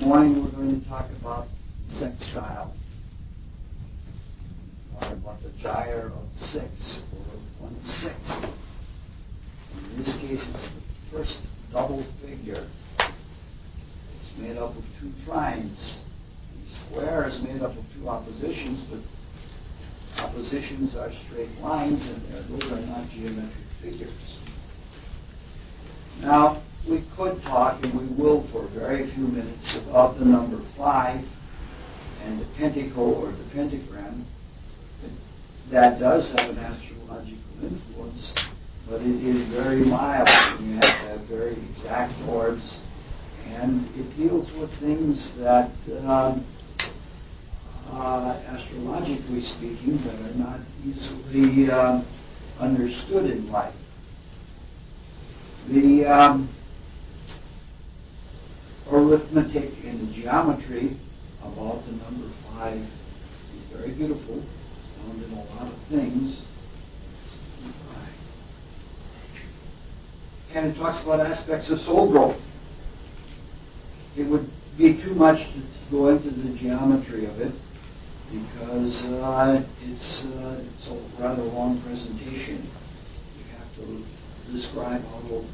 morning we're going to talk about sextile. Talk about the gyre of 6, or 1/6. In this case, it's the first double figure. It's made up of 2 trines. The square is made up of 2 oppositions, but oppositions are straight lines, and those are not geometric figures. Now, we could talk, and we will for a very few minutes, about the number 5 and the pentacle or the pentagram. That does have an astrological influence, but it is very mild, and you have to have very exact orbs, and it deals with things that, astrologically speaking, that are not easily understood in life. The arithmetic and the geometry about the number 5 is very beautiful, found in a lot of things. And it talks about aspects of soul growth. It would be too much to go into the geometry of it, because it's a rather long presentation. You have to describe how to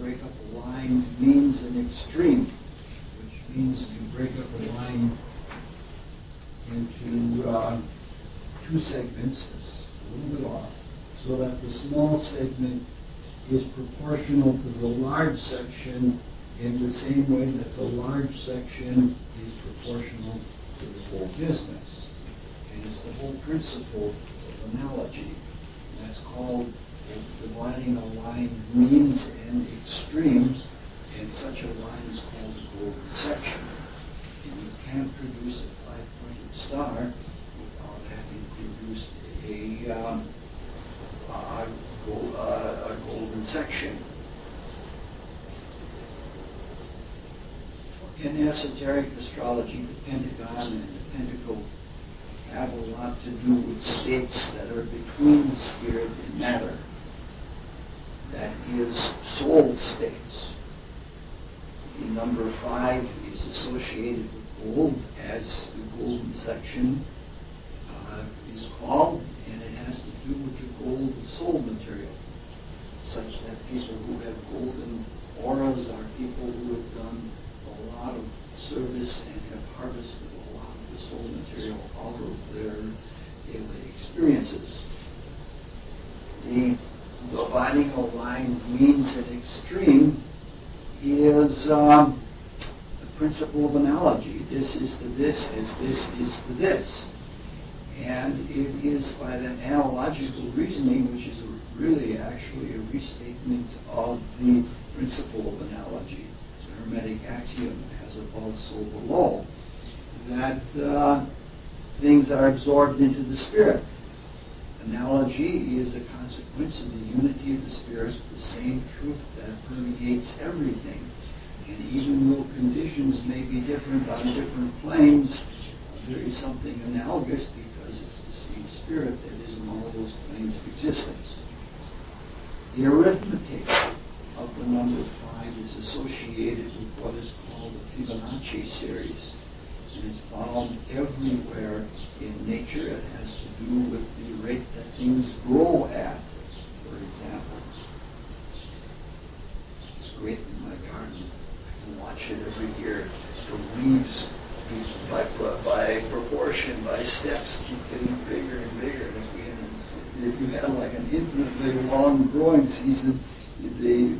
break up a line means an extreme, which means you break up a line into 2 segments. That's a little bit off, so that the small segment is proportional to the large section in the same way that the large section is proportional to the whole distance. And it's the whole principle of analogy. And that's called dividing a line means and extremes, and such a line is called a golden section. And you can't produce a 5-pointed star without having produced a golden section. In esoteric astrology, the pentagon and the pentacle have a lot to do with states that are between the spirit and matter. That is, soul states. The number 5 is associated with gold, as the golden section is called, and it has to do with the gold of soul material, such that people who have golden auras are people who have done a lot of service and have harvested a lot of the soul material out of their daily experiences. The dividing a line means an extreme is the principle of analogy. This is to this as this is to this. And it is by that analogical reasoning, which is really actually a restatement of the principle of analogy, the Hermetic axiom, as above, so below, that things are absorbed into the spirit. Analogy is a consequence of the unity of the spirit, the same truth that permeates everything. And even though conditions may be different on different planes, there is something analogous because it's the same spirit that is in all those planes of existence. The arithmetic of the number 5 is associated with what is called the Fibonacci series. And it's found everywhere in nature. It has to do with the rate that things grow at, for example. It's great in my garden. I can watch it every year. The leaves, by proportion, by steps, keep getting bigger and bigger. If you had like an infinitely long growing season, the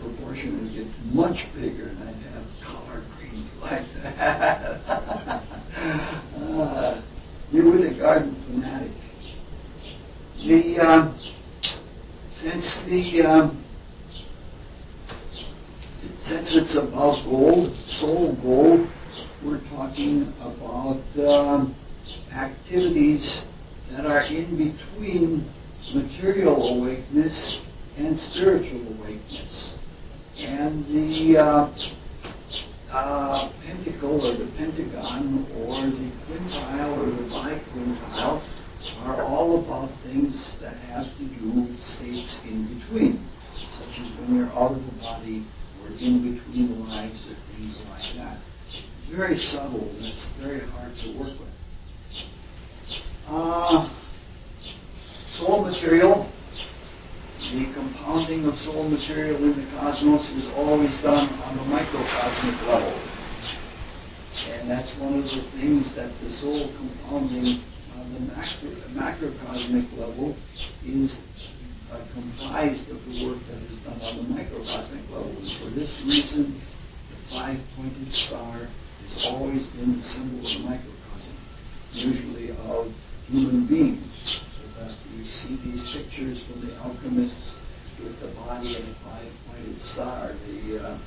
proportion would get much bigger, and I'd have collard greens like that. You were the garden fanatic. Since it's about gold, soul gold, we're talking about activities that are in between material awakeness and spiritual awakeness. And the pentacle or the pentagon or the quintile or the biquintile are all about things that have to do with states in between, such as when you're out of the body, or in between lives or things like that. It's very subtle and it's very hard to work with. Soul material. The compounding of soul material in the cosmos is always done on the microcosmic level. And that's one of the things that the soul compounding on the macrocosmic level is comprised of the work that is done on the microcosmic level. And for this reason, the five-pointed star has always been the symbol of the microcosm, usually of human beings. You see these pictures from the alchemists with the body and a five-pointed star, the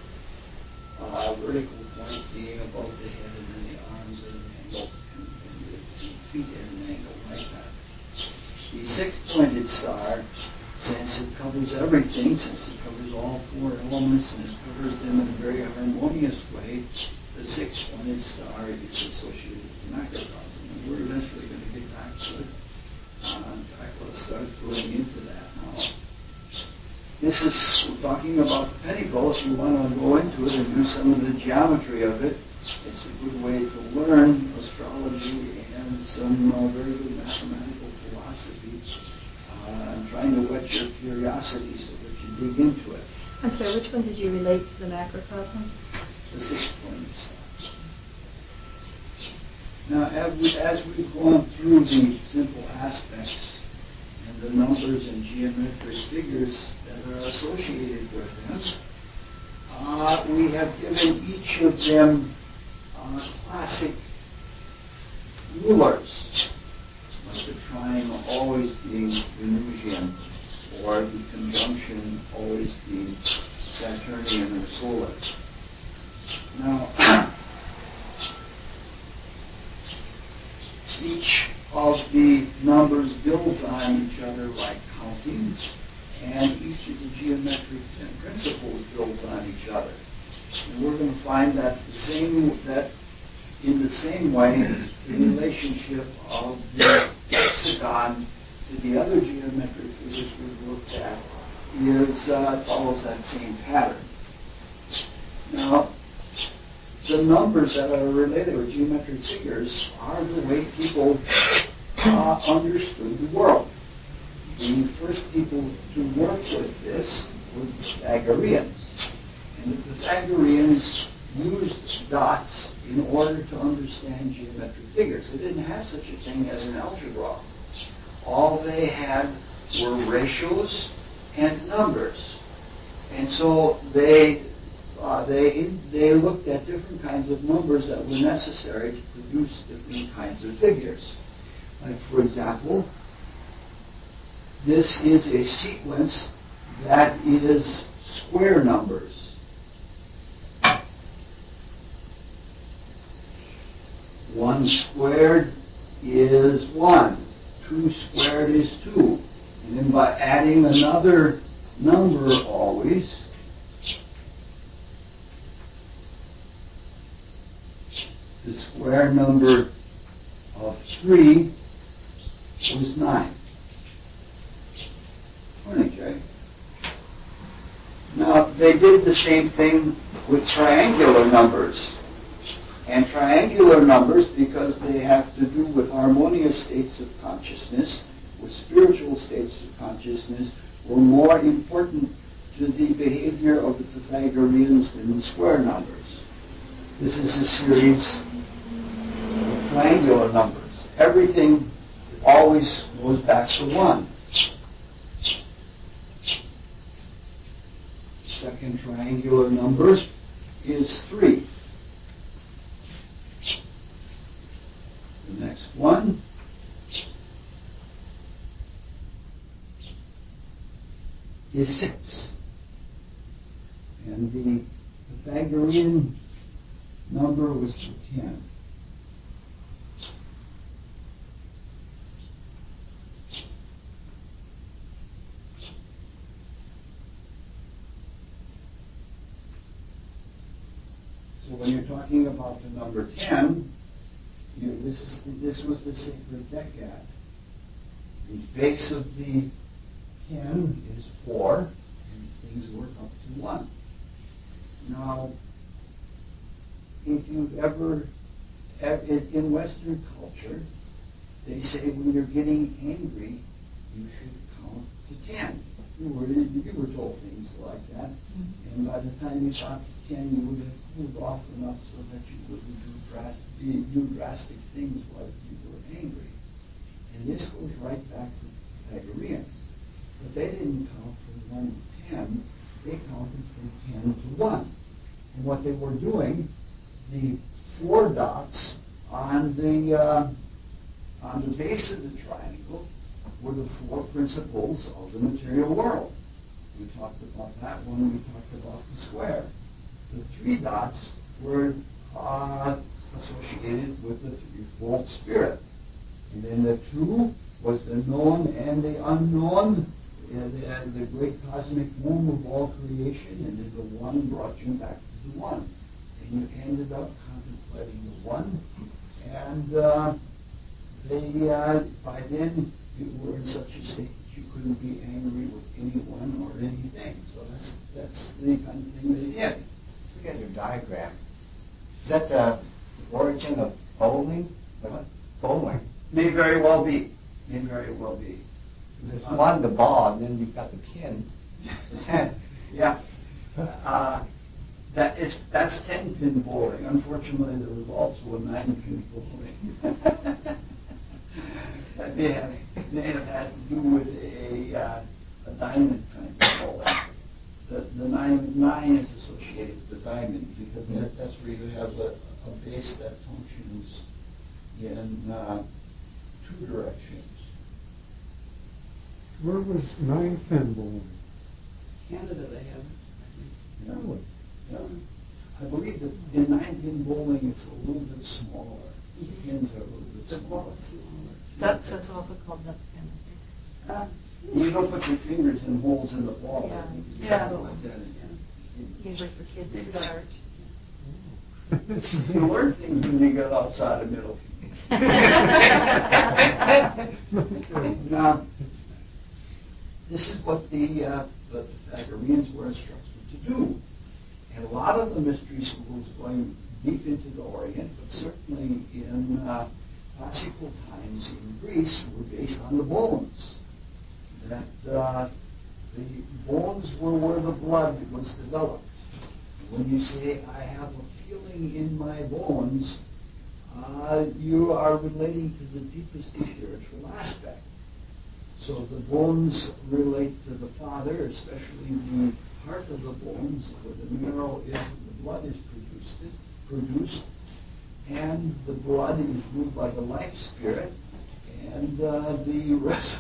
vertical point being above the head and then the arms at an angle and the feet at an angle like that. The six-pointed star, since it covers everything, since it covers all four elements and it covers them in a very harmonious way, the six-pointed star is associated with the macrocosm. And we're eventually going to get back to it. In fact, let's start going into that now. This is, we're talking about the pentacle. If you want to go into it and do some of the geometry of it, it's a good way to learn astrology and some very good mathematical philosophy. I'm trying to whet your curiosity so that you dig into it. I'm sorry, which one did you relate to the macrocosm? The six-pointed star. Now, as we've gone through the simple aspects and the numbers and geometric figures that are associated with them, we have given each of them classic rulers, like the trine always being Venusian, or the conjunction always being Saturnian or solar. Now, each of the numbers builds on each other like counting, and each of the geometric principles builds on each other. And we're going to find that in the same way, the relationship of the hexagon to the other geometric figures we've looked at follows that same pattern. Now, the numbers that are related with geometric figures are the way people understood the world. The first people to work with this were the Pythagoreans. And the Pythagoreans used dots in order to understand geometric figures. They didn't have such a thing as an algebra. All they had were ratios and numbers. And so they looked at different kinds of numbers that were necessary to produce different kinds of figures. Like, for example, this is a sequence that is square numbers. 1 squared is 1. 2 squared is 2. And then by adding another number always, the square number of 3 was 9. Okay. Now, they did the same thing with triangular numbers. And triangular numbers, because they have to do with harmonious states of consciousness, with spiritual states of consciousness, were more important to the behavior of the Pythagoreans than the square numbers. This is a series of triangular numbers. Everything always goes back to 1. Second triangular number is 3. The next one is 6. And the Pythagorean number was 10. So when you're talking about the number 10, this was the sacred decad. The base of the 10 is 4, and things work up to 1. you've ever in Western culture, they say when you're getting angry, you should count to 10. You were told things like that. Mm-hmm. And by the time you got to 10, you would have cooled off enough so that you wouldn't do drastic things while you were angry. And this goes right back to Pythagoreans. But they didn't count from 1 to 10. They counted from 10 to 1. And what they were doing, the 4 dots on the base of the triangle were the 4 principles of the material world. We talked about that when we talked about the square. The 3 dots were associated with the threefold spirit. And then the 2 was the known and the unknown, the great cosmic womb of all creation, and then the 1 brought you back to the 1. And you ended up contemplating the 1, and by then you were in such a state that you couldn't be angry with anyone or anything. So that's the kind of thing they did. Let's look at your diagram. Is that the origin of bowling? What? Bowling. May very well be. May very well be. There's 1, the ball, and then you've got the pin, the 10. Yeah. That's 10-pin bowling. Unfortunately, there was also a 9-pin bowling. That may have had to do with a diamond kind of bowling. The 9 is associated with the diamond because that's where you have a base that functions in 2 directions. Where was 9-pin bowling? Canada, they have it, I think. Really? Yeah. I believe that in 9-pin bowling it's a little bit smaller. The pins are a little bit smaller. That's also called nut pin. You don't put your fingers in holes in the ball. Yeah. Like that. Usually for kids to start. You learn things when you get outside of middle. Now, this is what the Pythagoreans were instructed to do. And a lot of the mystery schools going deep into the Orient, but certainly in classical times in Greece, were based on the bones. That the bones were where the blood was developed. When you say, I have a feeling in my bones, you are relating to the deepest spiritual aspect. So the bones relate to the Father, especially the heart of the bones, where the marrow is, the blood is produced, and the blood is moved by the life spirit, and the rest,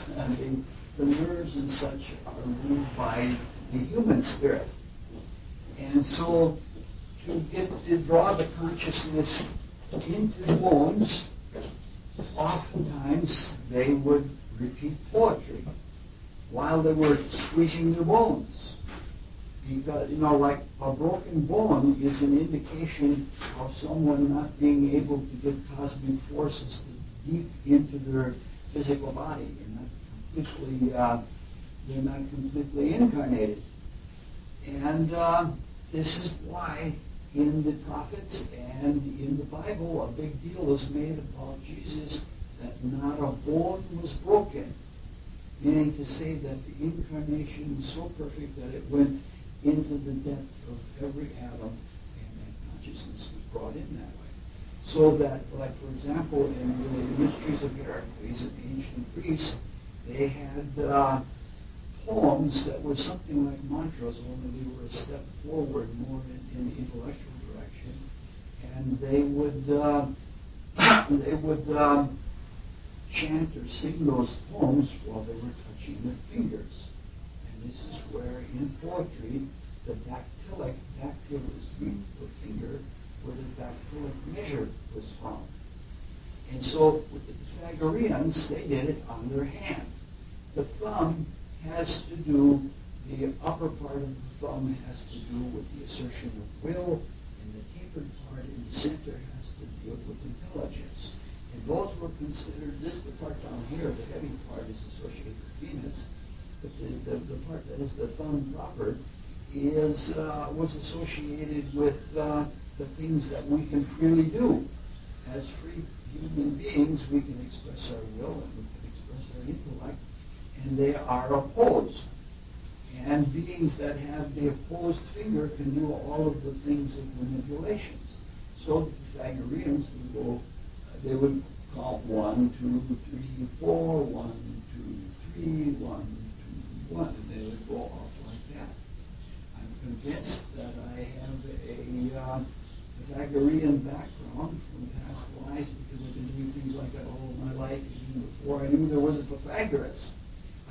the nerves and such are moved by the human spirit. And so to draw the consciousness into the bones, oftentimes they would repeat poetry while they were squeezing their bones. Because, like a broken bone is an indication of someone not being able to get cosmic forces deep into their physical body. They're not completely incarnated. And this is why in the prophets and in the Bible a big deal is made about Jesus, that not a bone was broken. Meaning to say that the incarnation was so perfect that it went into the depth of every atom, and that consciousness was brought in that way. So that, like for example, in the mysteries of Heracles in ancient Greece, they had poems that were something like mantras, only they were a step forward more in the intellectual direction, and they would chant or sing those poems while they were touching their fingers. And this is where in poetry the dactyl is the finger, where the dactylic measure was found. And so with the Pythagoreans, they did it on their hand. The thumb has to do, the upper part of the thumb has to do with the assertion of will, and the tapered part in the center has to deal with intelligence. And those were considered, the part down here, the heavy part is associated with Venus, but the part that is the thumb proper was associated with the things that we can freely do. As free human beings, we can express our will and we can express our intellect, and they are opposed. And beings that have the opposed finger can do all of the things of manipulations. So the Pythagoreans they would count 1, 2, 3, 4, 1, 2, 3, 1, 2, 1, and they would go off like that. I'm convinced that I have a Pythagorean background from past lives because I've been doing things like that all of my life, even before I knew there was a Pythagoras.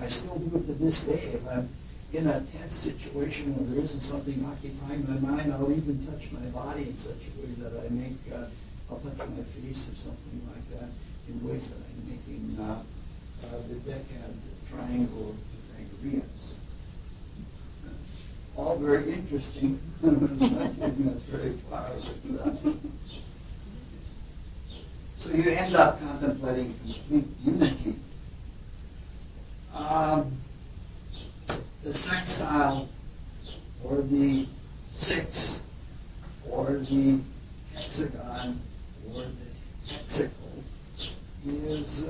I still do it to this day. If I'm in a tense situation where there isn't something occupying my mind, I'll even touch my body in such a way that I'll touch my face or something like that in ways that I'm making the decad triangle of Pythagoreans. All very interesting, but it's not taking us very far. So you end up contemplating complete unity. The sextile, or the 6, or the hexagon, or the hexical, is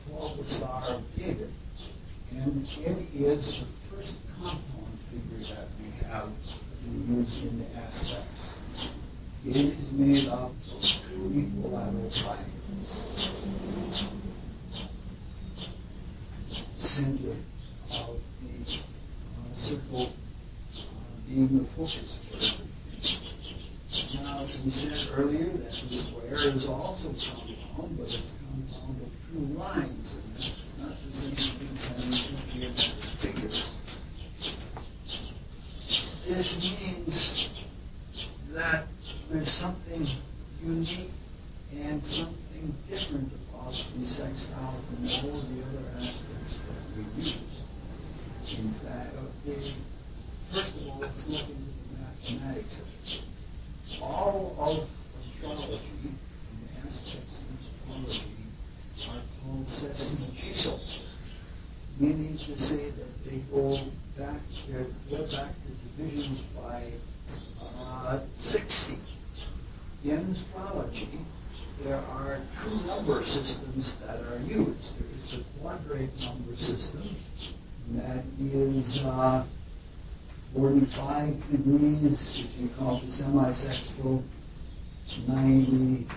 called the Star of David. And it is the first compound figure that we have used in the aspects. It is made up of 2 equilateral triangles. Center of the circle being the focus for everything. Now, we said earlier that the square is also compound, but it's compound of 2 lines, and that's not the same thing as having 2 geometric figures. This means that there's something unique and something different about the sextile from all the other aspects that we use. In fact, first of all, let's look into the mathematics of it. All of astrology and the aspects of astrology are called sesquiquential, meaning to say that they go back to divisions by 60. In astrology, there are 2 number systems that are used. There is the quadrate number system, and that is 45 degrees, if you call it the semi-sextile, 90,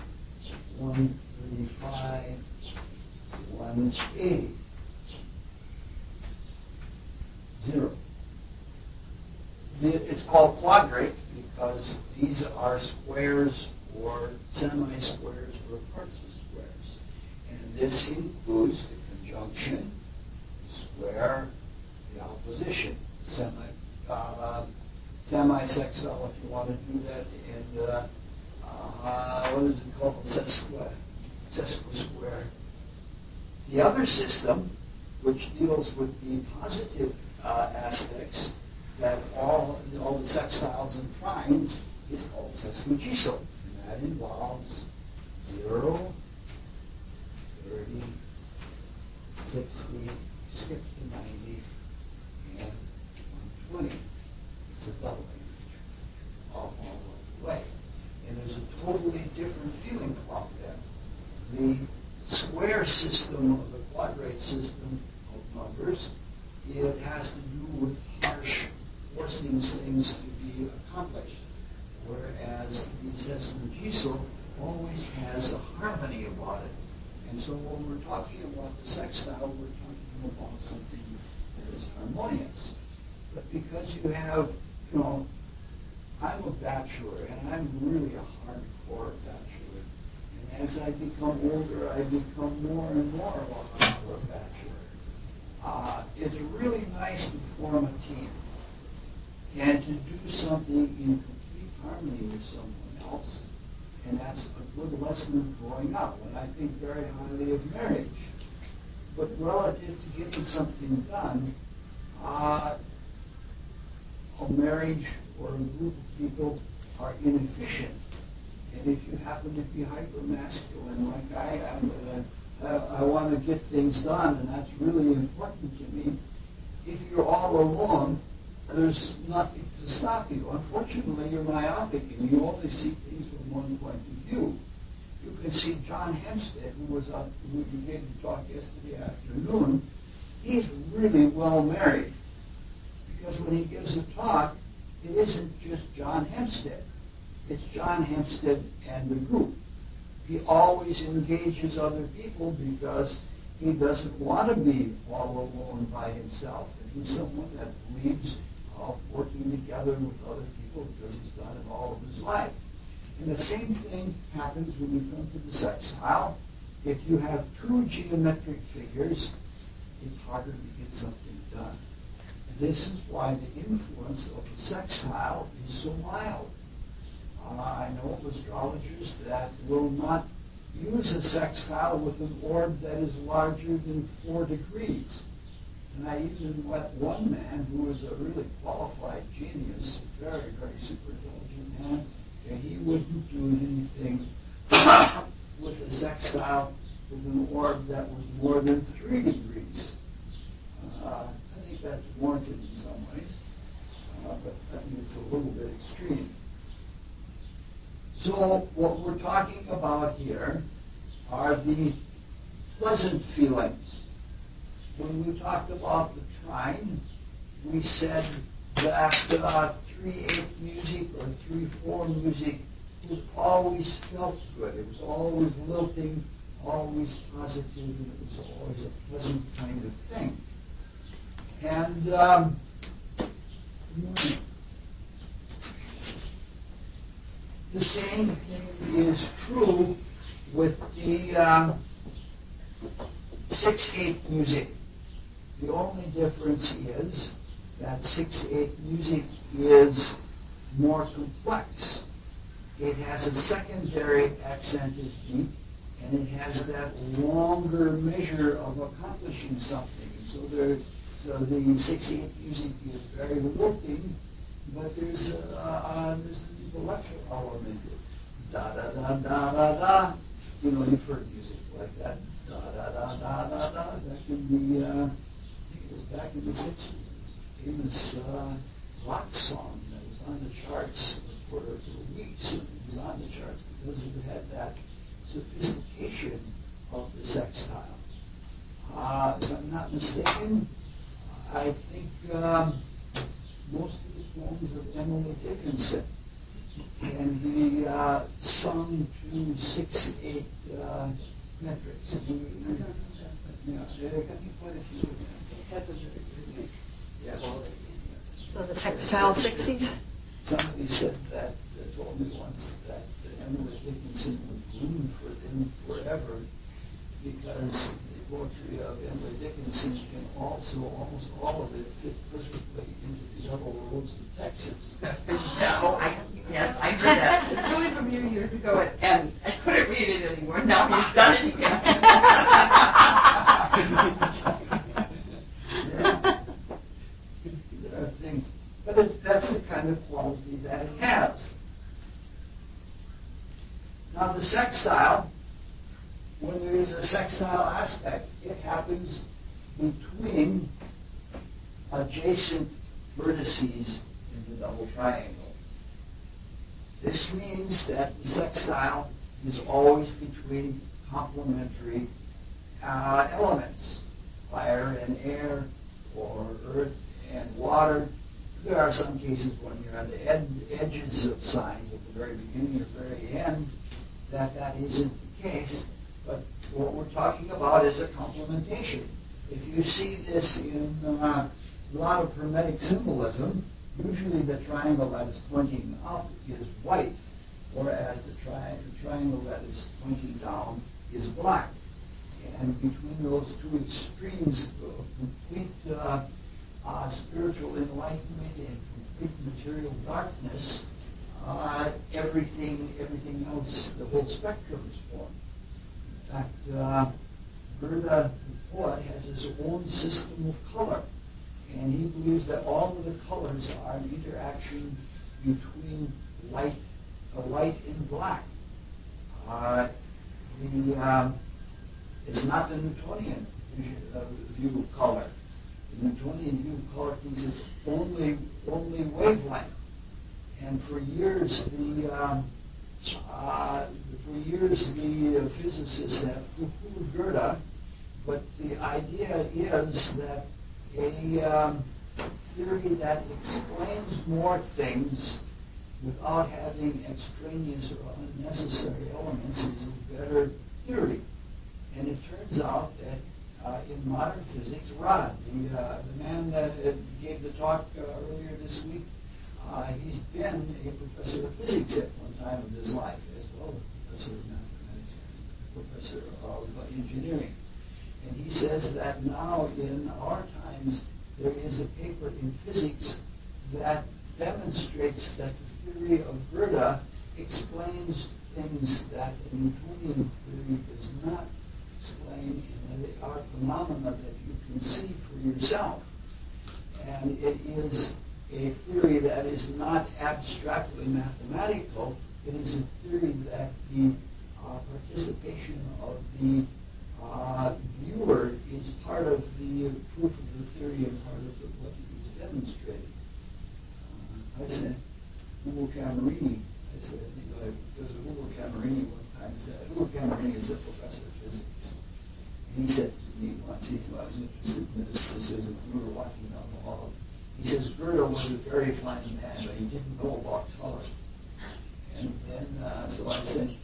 135, 180. 0. It's called quadrate because these are squares or semi-squares or parts of squares. And this includes the conjunction, the square, the opposition, semi-sextile, if you want to do that, and what is it called? Sesquisquare. The other system, which deals with the positive aspects, that all the sextiles and trines, is called sesquiquential. And that involves 0, 30, 60, skip to 90, and 120. It's a doubling all the way. And there's a totally different feeling about that. The square system of the quadrate system of numbers, it has to do with harsh forcing things to be accomplished, whereas the sesquiquential always has a harmony about it. And so when we're talking about the sextile, we're talking about something that is harmonious. But because you have, I'm a bachelor, and I'm really a hardcore bachelor. And as I become older, I become more and more of a hardcore bachelor. It's really nice to form a team and to do something in complete harmony with someone else. And that's a good lesson of growing up. And I think very highly of marriage. But relative to getting something done, a marriage or a group of people are inefficient. And if you happen to be hyper-masculine like I am, I want to get things done, and that's really important to me. If you're all alone, there's nothing to stop you. Unfortunately, you're myopic and you only see things from one point of view. You can see John Hempstead, who you gave the talk yesterday afternoon. He's really well married, because when he gives a talk, it isn't just John Hempstead. It's John Hempstead and the group. He always engages other people because he doesn't want to be all alone by himself. And he's someone that believes working together with other people because he's done it all of his life. And the same thing happens when you come to the sextile. If you have two geometric figures, it's harder to get something done. And this is why the influence of the sextile is so mild. I know of astrologers that will not use a sextile with an orb that is larger than 4 degrees. And I even met one man who was a really qualified genius, a very, very super intelligent man, and he wouldn't do anything with a sextile with an orb that was more than 3 degrees. I think that's warranted in some ways, but I think it's a little bit extreme. So what we're talking about here are the pleasant feelings. When we talked about the trine, we said that 3/8 music or 3/4 music was always felt good. It was always lilting, always positive, and it was always a pleasant kind of thing. And the same thing is true with the 6/8 music. The only difference is that 6/8 music is more complex. It has a secondary accented beat, and it has that longer measure of accomplishing something. So the 6/8 music is very lilting, but there's an intellectual element. Da da da da da da. You know, you've heard music like that. Da da da da da da. That can be. I think it was back in the 60s. This famous rock song that was on the charts for weeks. It was on the charts because it had that sophistication of the sextile. If I'm not mistaken, I think most of the poems of Emily Dickinson can be sung to 6/8 metrics. Yeah, there can be quite a few of them. Yes. So the sextile 60s? Somebody said that, told me once that Emily Dickinson would bloom for them forever because the poetry of Emily Dickinson can also, almost all of it, fit perfectly into the yellow roads of Texas. Yes, I heard that. It's really from you years ago, and I couldn't read it anymore. Now he's done it again. There are things, but that's the kind of quality that it has. Now the sextile, when there is a sextile aspect, it happens between adjacent vertices in the double triangle. This means that the sextile is always between complementary elements, fire and air, or earth and water. There are some cases when you're on the edges of signs, at the very beginning or very end, that isn't the case. But what we're talking about is a complementation. If you see this in a lot of Hermetic symbolism, usually the triangle that is pointing up is white, whereas the triangle that is pointing down is black. And between those two extremes of complete spiritual enlightenment and complete material darkness, everything else, the whole spectrum is formed. In fact, Goethe, the poet, has his own system of color. And he believes that all of the colors are an interaction between white and black. It's not the Newtonian view of color. The Newtonian view of color thinks it's only wavelength. And for years, the physicists have poo-pooed Goethe, but the idea is that a theory that explains more things without having extraneous or unnecessary elements is a better theory. And it turns out that in modern physics, Rod, the man that gave the talk earlier this week, he's been a professor of physics at one time of his life, as well as a professor of mathematics and professor of engineering. And he says that now in our times there is a paper in physics that demonstrates that the theory of Goethe explains things that the Newtonian theory does not explain, and they are phenomena that you can see for yourself. And it is a theory that is not abstractly mathematical. It is a theory that the participation of the viewer is part of the proof of the theory and part of what is demonstrated. I said, Hugo Camerini, because Hugo Camerini one time said, Hugo Camerini is a professor of physics. And he said to me once, I was interested in mysticism, we were walking down the hall. He says, Goethe was a very fine man, but he didn't know about color. And then, so I sent,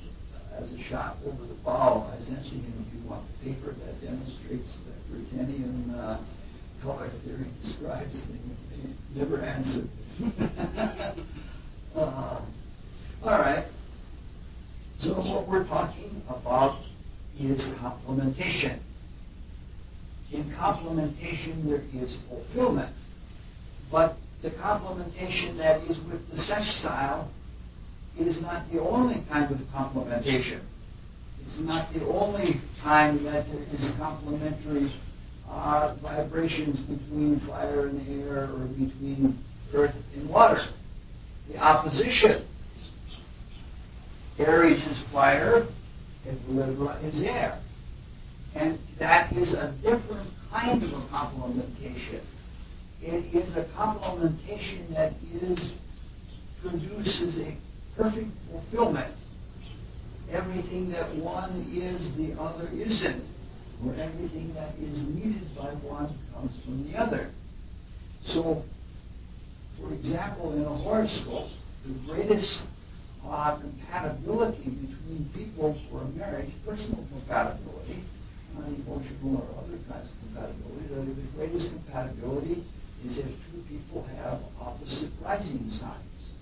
as a shot over the bow, I sent to him, if you want the paper that demonstrates that Grotinian color theory describes things. He never answered. All right. So what we're talking about is complementation. In complementation, there is fulfillment. But the complementation that is with the sextile, it is not the only kind of complementation. It's not the only time that there is complementary vibrations between fire and air or between earth and water. The opposition. Aries is fire, and Libra is air. And that is a different kind of a complementation. It is a complementation that produces a perfect fulfillment. Everything that one is, the other isn't. Or everything that is needed by one comes from the other. So, for example, in a horoscope, the greatest compatibility between people for a marriage, personal compatibility, not emotional or other kinds of compatibility, the greatest compatibility is if two people have opposite rising signs.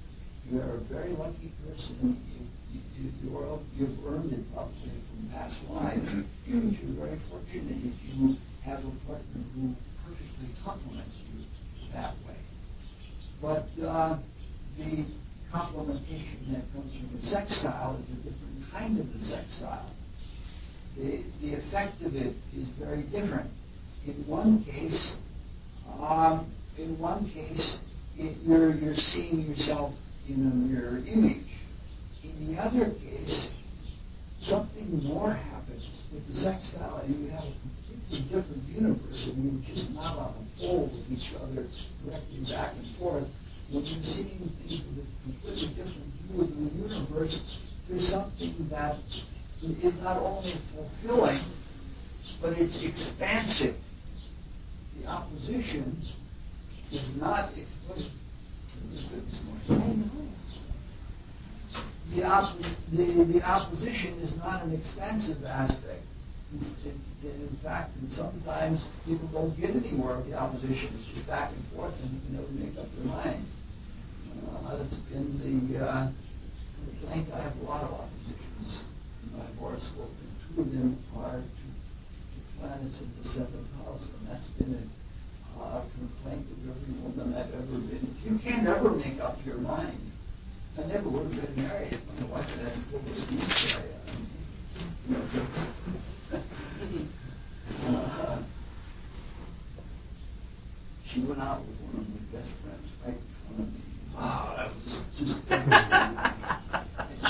You are a very lucky person. You've earned it probably from past life. But you're very fortunate if you have a partner who perfectly complements you that way. But the complementation that comes from the sextile is a different kind of the sextile. The effect of it is very different. In one case, you're seeing yourself in a mirror image. In the other case, something more happens with the sextile, and you have a completely different universe, and you're just not on a pole with each other, directly back and forth. When you're seeing things with a completely different view of the universe, there's something that is not only fulfilling, but it's expansive. The opposition is not explained. The opposition is not an expansive aspect. In fact, sometimes people don't get anywhere with the opposition. It's just back and forth, and you can never make up your mind. That's been the complaint. I have a lot of oppositions in my horoscope, and two of them are to planets in the seventh house, and that's been a complaint of every woman I've ever been. You can't ever make up your mind. I never would have been married if my wife hadn't pulled this piece. She went out with one of my best friends right in front of me. Wow, that was just and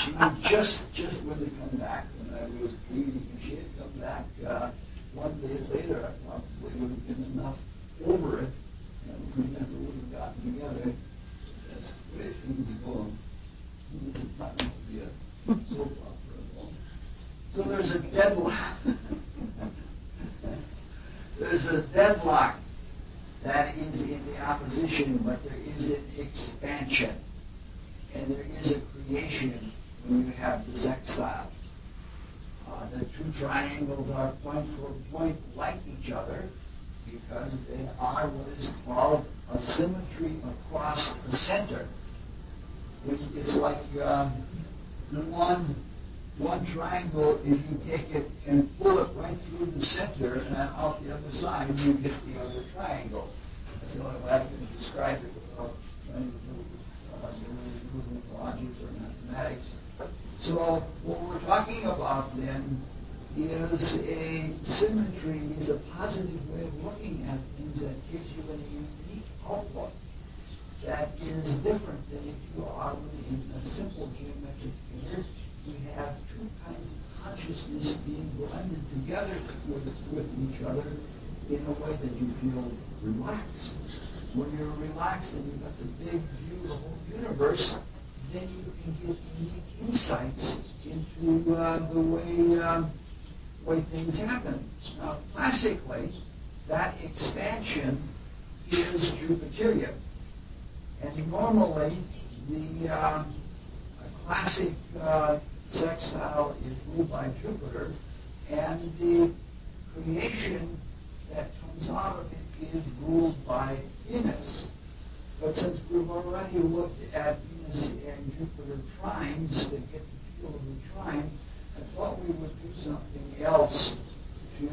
she would just when they come back when I was leaving, if she had come back 1 day later, I probably would have been enough over not going to be a soap opera at all. So there's a deadlock. There's a deadlock that is in the opposition, but there is an expansion. And there is a creation when you have the sextile. The two triangles are point for point like each other because they are what is called a symmetry across the center. It's like one triangle, if you take it and pull it right through the center and then out the other side, you get the other triangle. That's the only way I can describe it without trying to do logic or mathematics. So what we're talking about then is a symmetry, is a positive way of looking at things that gives you a unique outlook that is different than if you are in a simple geometric figure. We have two kinds of consciousness being blended together with each other in a way that you feel relaxed. When you're relaxed and you've got the big view of the whole universe, then you can get unique insights into the way things happen. Now, classically, that expansion is Jupiterian. And normally, the classic sextile is ruled by Jupiter, and the creation that comes out of it is ruled by Venus. But since we've already looked at Venus and Jupiter trines to get the feel of the trine, I thought we would do something else to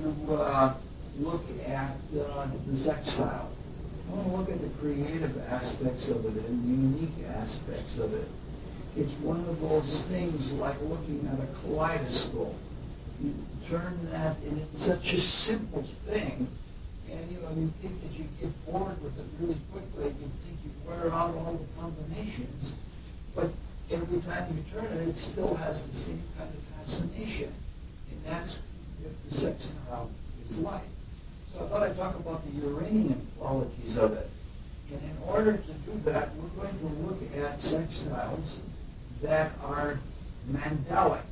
look at the sextile. I want to look at the creative aspects of it and the unique aspects of it. It's one of those things like looking at a kaleidoscope. You turn that, and it's such a simple thing, and you think that you get bored with it really quickly. You think you wear out all the combinations, but every time you turn it, it still has the same kind of fascination, and that's what the sextile is like. So I thought I'd talk about the Uranian qualities of it. And in order to do that, we're going to look at sextiles that are Mandelic.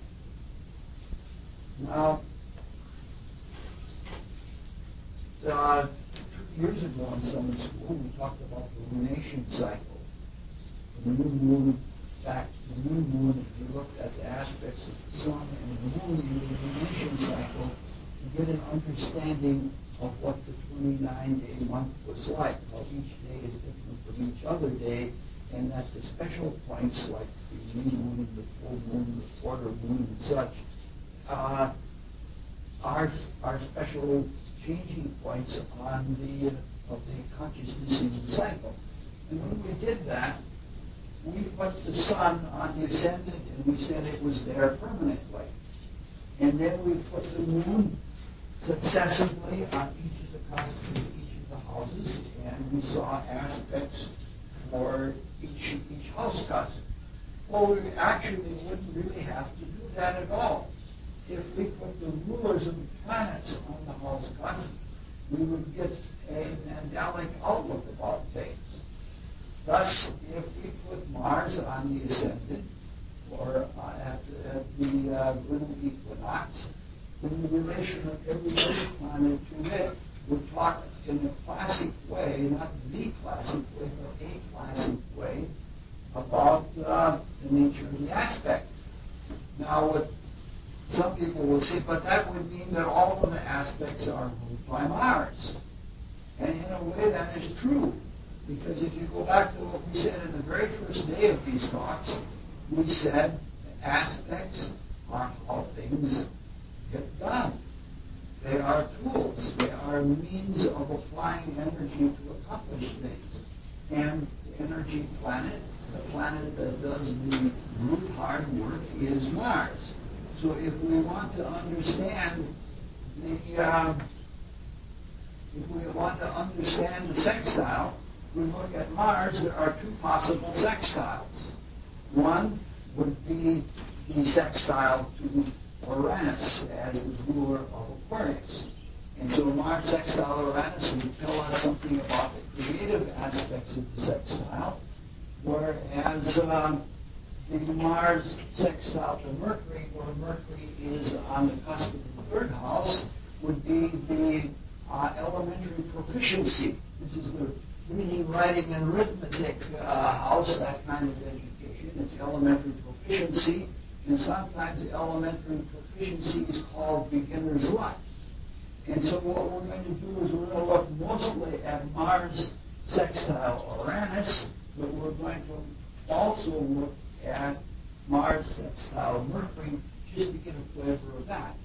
Now, 2 years ago in summer school, we talked about the lunation cycle. The new moon, back to the new moon, if you looked at the aspects of the sun and the moon in the lunation cycle, you get an understanding of what the 29-day month was like, how each day is different from each other day, and that the special points like the new moon, the full moon, the quarter moon, and such, are special changing points of the consciousness in the cycle. And when we did that, we put the sun on the ascendant, and we said it was there permanently. And then we put the moon successively on each of the cusps of each of the houses, and we saw aspects for each house cusp. Well, we actually wouldn't really have to do that at all. If we put the rulers of the planets on the house cusp, we would get a Mandelic outlook about things. Thus, if we put Mars on the ascendant, or at the lunar equinox, then the relation of every other planet to it would talk in a classic way, not the classic way, but a classic way, about the nature of the aspect. Now, what some people will say, but that would mean that all of the aspects are ruled by Mars. And in a way, that is true. Because if you go back to what we said in the very first day of these talks, we said aspects are how things get done. They are tools. They are means of applying energy to accomplish things. And the energy planet, the planet that does the brute hard work, is Mars. So if we want to understand the sextile, we look at Mars. There are two possible sextiles. One would be the sextile to Uranus as the ruler of Aquarius. And so Mars sextile Uranus would tell us something about the creative aspects of the sextile, whereas the Mars sextile to Mercury, where Mercury is on the cusp of the third house, would be the elementary proficiency, which is the reading, writing, and arithmetic house, that kind of education. It's elementary proficiency, and sometimes elementary proficiency is called beginner's luck. And so what we're going to do is we're going to look mostly at Mars sextile Uranus, but we're going to also look at Mars sextile Mercury just to get a flavor of that.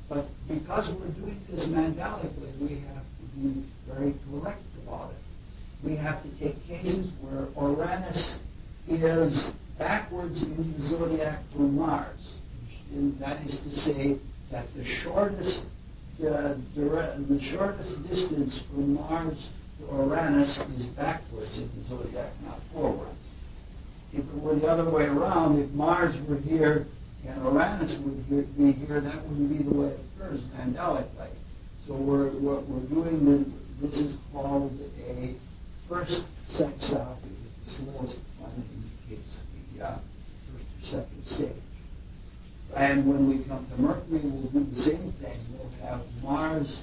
But because we're doing this mandalically, we have to be very correct about it. We have to take cases where Uranus is backwards in the zodiac from Mars. And that is to say that the shortest distance from Mars to Uranus is backwards in the zodiac, not forwards. If it were the other way around, if Mars were here and Uranus would be here, that wouldn't be the way it occurs mandalically. So what we're doing, this is called a first sextile, because the slowest planet indicates the first or second stage. And when we come to Mercury, we'll do the same thing. We'll have Mars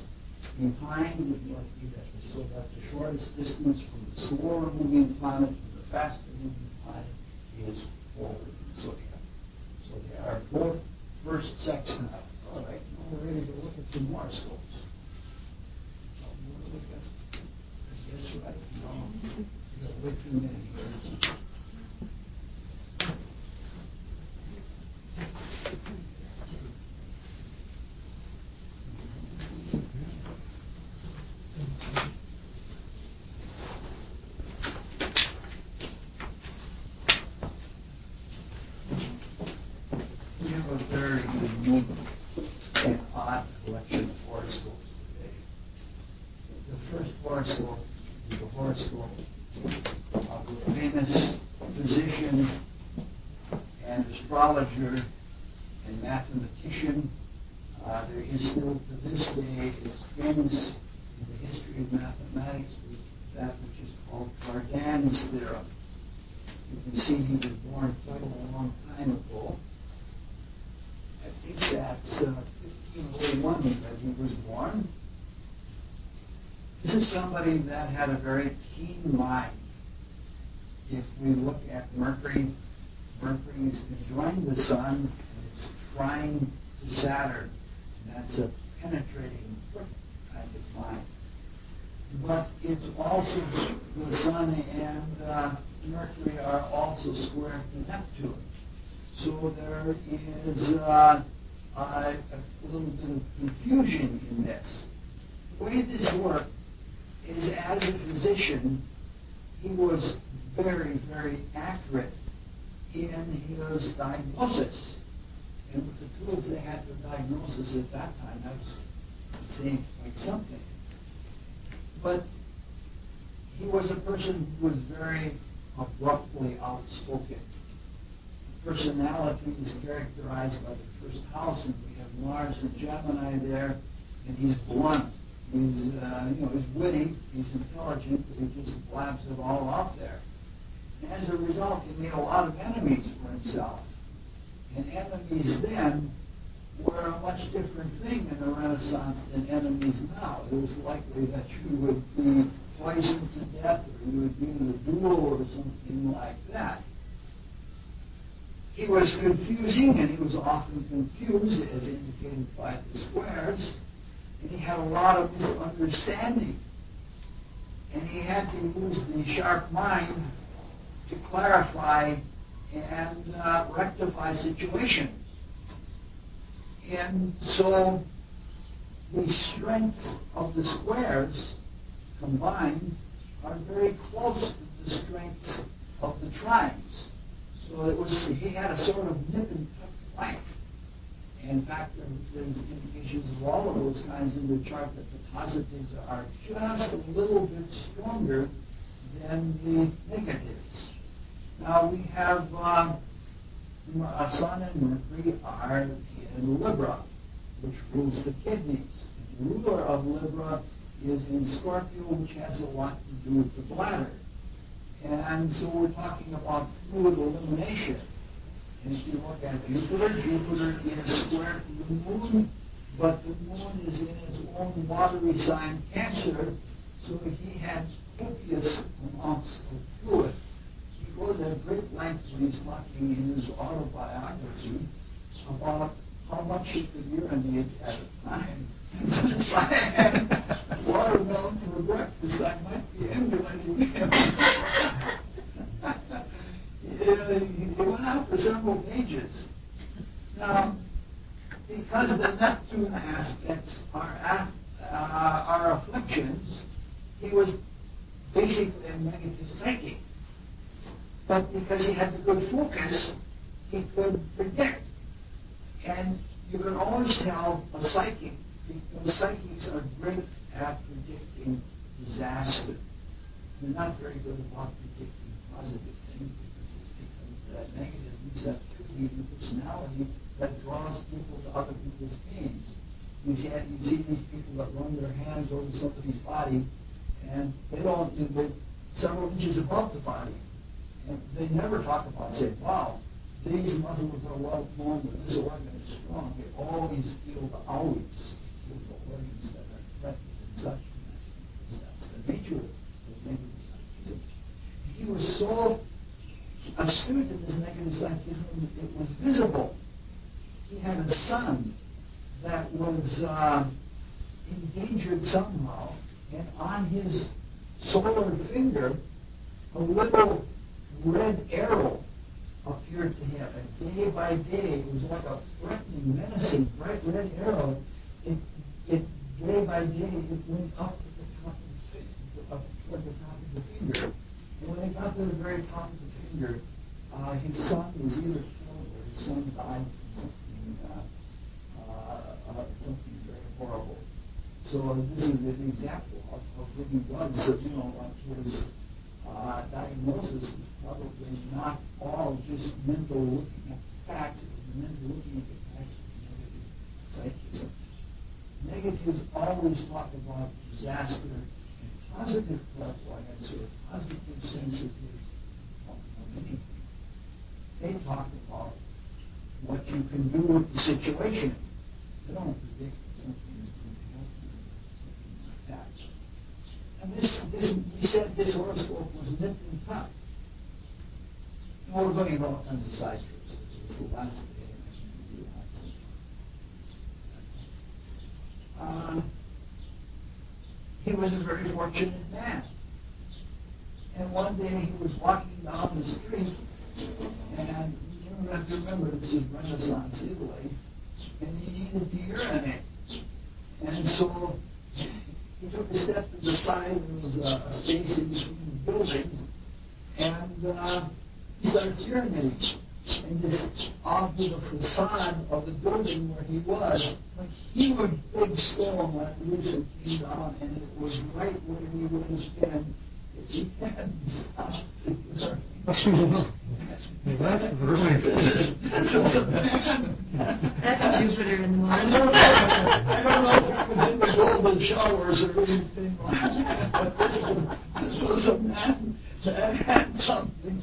behind with Mercury, so that the shortest distance from the slower moving planet to the faster moving planet is forward in the zodiac. So they are both first sextiles. All right, now we're ready to look at some horoscopes. That's right. No, you got way too many here. We have a very unique and odd collection of horoscopes today. The first horoscope is the horoscope of the famous physician and astrologer and mathematician. There is still to this day is famous in the history of mathematics with that which is called Cardan's theorem. You can see he was born quite a long time ago. I think that's 1501 that he was born. This is somebody that had a very keen mind. If we look at Mercury, Mercury is conjoined the Sun and it's trine to Saturn. And that's a penetrating kind of mind. But it's also the Sun and Mercury are also square to Neptune. So there is a little bit of confusion in this. The way this worked is, as a physician, he was very, very accurate in his diagnosis. And with the tools they had for diagnosis at that time, that was saying like something. But he was a person who was very abruptly outspoken. Personality is characterized by the first house, and we have Mars and Gemini there, and he's blunt. He's, he's witty, he's intelligent, but he just blabs it all out there. And as a result, he made a lot of enemies for himself. And enemies then were a much different thing in the Renaissance than enemies now. It was likely that you would be poisoned to death, or you would be in a duel or something like that. He was confusing, and he was often confused, as indicated by the squares, and he had a lot of misunderstanding. And he had to use the sharp mind to clarify and rectify situations. And so the strengths of the squares combined are very close to the strengths of the trines. So he had a sort of nip and tuck flank. In fact, there's indications of all of those kinds in the chart that the positives are just a little bit stronger than the negatives. Now we have Sun and Mercury are in Libra, which rules the kidneys. The ruler of Libra is in Scorpio, which has a lot to do with the bladder. And so we're talking about fluid elimination. And if you look at Jupiter, Jupiter is square to the moon, but the moon is in his own watery sign, Cancer, so he had copious amounts of fluid. He goes at great length when he's talking in his autobiography about how much he could urinate at a time. Since I had watermelon for breakfast, I might be emulating him. He went out for several pages. Now, because the Neptune aspects are afflictions, he was basically a negative psychic. But because he had the good focus, he could predict. And you can always tell a psychic, because psychics are great at predicting disaster. They're not very good about predicting positive things, because that negative receptivity in the personality that draws people to other people's pains. You see these people that run their hands over somebody's body, and they're several inches above the body. And they never talk about, say, wow, these muscles are well formed, or this organ is strong. They always feel the outs with the organs that are threatened and such. That's the nature of negative psychism. He was so astute in his negative psychism, it was visible. He had a son that was endangered somehow, and on his solar finger, a little red arrow appeared to him. And day by day, it was like a threatening, menacing, bright red arrow. Day by day, it went up to the top of the finger, up toward the top of the finger. And when it got to the very top of the finger, his son was either killed or his son died from something very horrible. So this is an example of what he was. So, like his diagnosis was probably not all just mental looking at the facts. It was mental looking at the facts of negative psychism. Negatives always talk about disaster, and positive clairvoyance or positive sensitivity of anything. They talk about what you can do with the situation. They don't predict that something is going to happen or something like that. And we said this horoscope was nipped and tucked. We're going to go all kinds of side trips. It's the last day, and I'm going to do that. He was a very fortunate man. And one day he was walking down the street, and you have to remember this is Renaissance Italy, and he needed to urinate. And so he took a step to the side, and there was a space in between the buildings, and he started urinating. And this off to the facade of the building where he was, a huge big stone went loose and came down, and it was right where he would have been if he hadn't stopped to urinate. That's brilliant. This is a man. That's Jupiter in the morning. I don't know if it was in the golden showers or anything like that, but this was a man that had something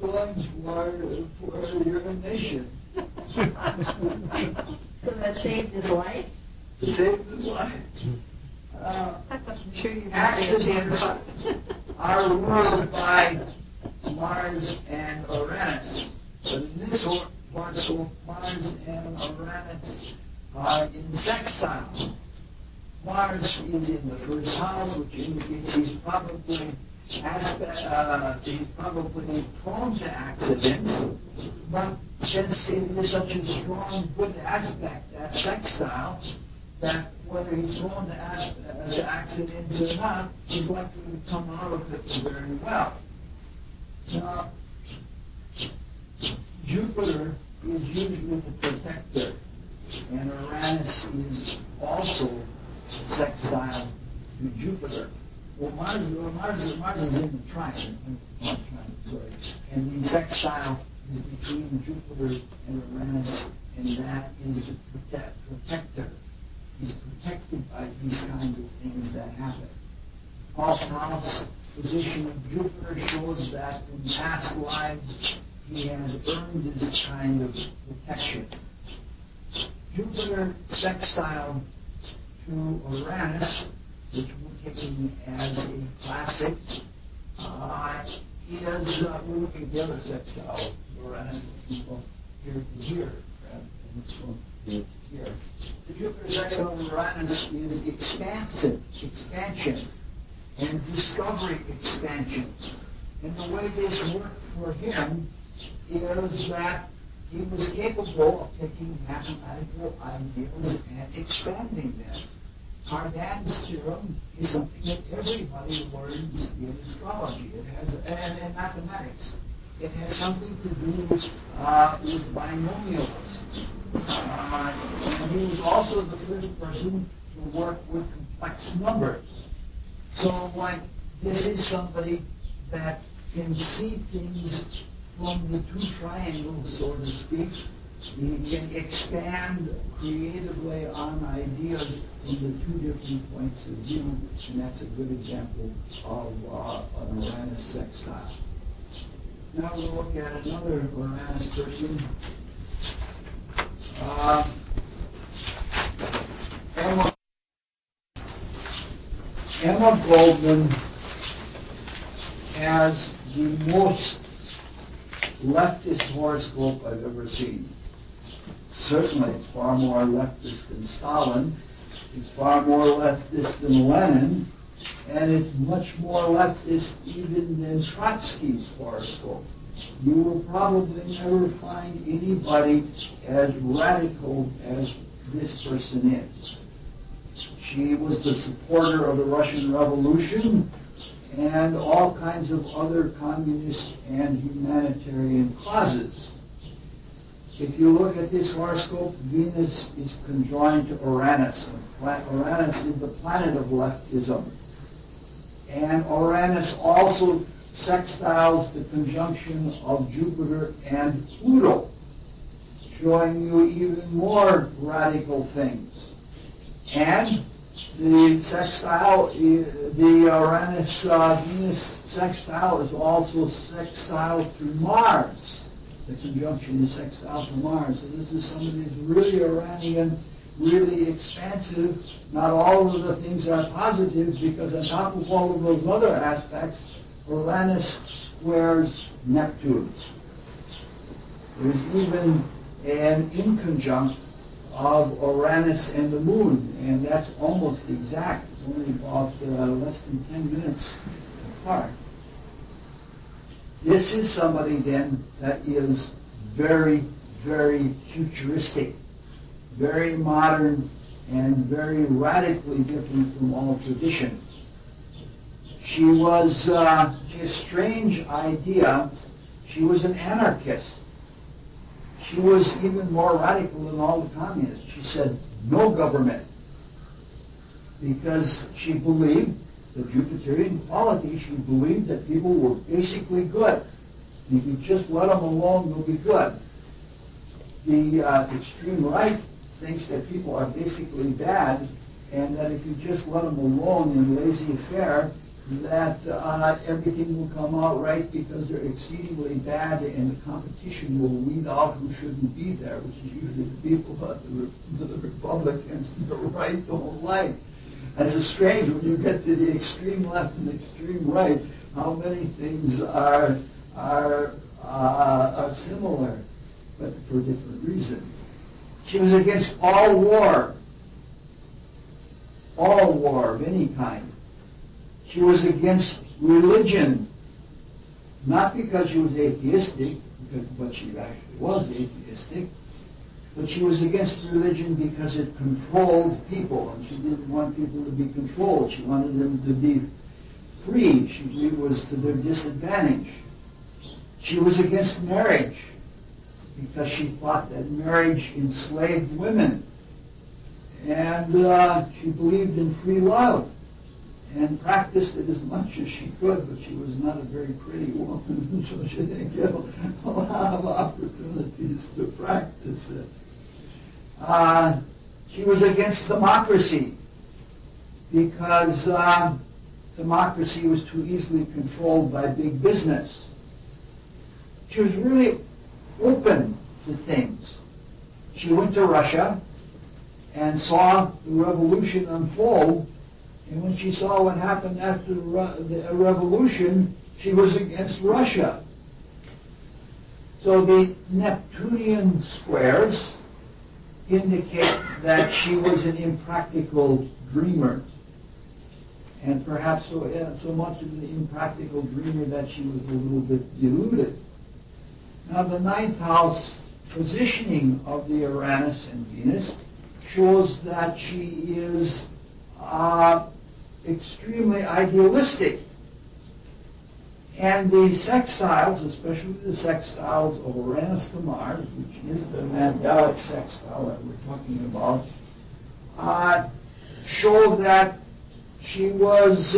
going for urination. So that saved his life? It saved his life. I'm sure you're Accidents are ruled by Mars and Uranus. But in this horoscope, Mars and Uranus are in sextile. Mars is in the first house, which indicates he's probably prone to accidents, but since it is such a strong, good aspect, that sextile, that whether he's prone to accidents or not, he's likely to come out of it very well. Now, Jupiter is usually the protector, and Uranus is also sextile to Jupiter. Well, Mars is in the trine, and the sextile is between Jupiter and Uranus, and that is the protector. He's protected by these kinds of things that happen. 12th house position of Jupiter shows that in past lives he has earned this kind of protection. Jupiter sextile to Uranus, which we're taking as a classic, is, we're looking at the other sextile, Uranus, from here to here, rather than from here to here. The Jupiter sextile to Uranus is expansion, and discovery expansion. And the way this worked for him is that he was capable of taking mathematical ideas and expanding them. Cardan's theorem is something that everybody learns in astrology. It has, and mathematics. It has something to do with binomialism. And he was also the first person to work with complex numbers. So, like, this is somebody that can see things from the two triangles, so to speak. He can expand creatively on ideas from the two different points of view, and that's a good example of an Uranus sextile. Now we'll look at another Uranus person. Emma Goldman has the most leftist horoscope I've ever seen. Certainly, it's far more leftist than Stalin, it's far more leftist than Lenin, and it's much more leftist even than Trotsky's horoscope. You will probably never find anybody as radical as this person is. She was the supporter of the Russian Revolution and all kinds of other communist and humanitarian causes. If you look at this horoscope, Venus is conjoined to Uranus. Uranus is the planet of leftism. And Uranus also sextiles the conjunction of Jupiter and Pluto, showing you even more radical things. And the sextile, the Uranus-Venus sextile is also sextile to Mars. The conjunction is sextile to Mars. So this is somebody who's really Uranian, really expansive. Not all of the things are positive, because on top of all of those other aspects, Uranus squares Neptune. There's even an inconjunct of Uranus and the Moon, and that's almost exact. It's only about less than 10 minutes apart. This is somebody then that is very, very futuristic, very modern, and very radically different from all tradition. She has a strange idea. She was an anarchist. She was even more radical than all the communists. She said, no government. Because she believed the Jupiterian quality, she believed that people were basically good. And if you just let them alone, they'll be good. The extreme right thinks that people are basically bad, and that if you just let them alone in laissez-faire, that everything will come out right because they're exceedingly bad, and the competition will weed out who shouldn't be there, which is usually the people that the Republicans and the right don't like. And it's strange when you get to the extreme left and the extreme right, how many things are similar, but for different reasons. She was against all war of any kind. She was against religion, not because she was atheistic, but she actually was atheistic, but she was against religion because it controlled people, and she didn't want people to be controlled. She wanted them to be free. She believed it was to their disadvantage. She was against marriage because she thought that marriage enslaved women, and she believed in free love, and practiced it as much as she could, but she was not a very pretty woman, so she didn't get a lot of opportunities to practice it. She was against democracy because democracy was too easily controlled by big business. she was really open to things. She went to Russia and saw the revolution unfold, and when she saw what happened after the revolution, she was against Russia. So the Neptunian squares indicate that she was an impractical dreamer, and perhaps so much of an impractical dreamer that she was a little bit deluded. Now the ninth house positioning of the Uranus and Venus shows that she is extremely idealistic. And the sextiles, especially the sextiles of Uranus to Mars, which is the Mandalic sextile that we're talking about, show that she was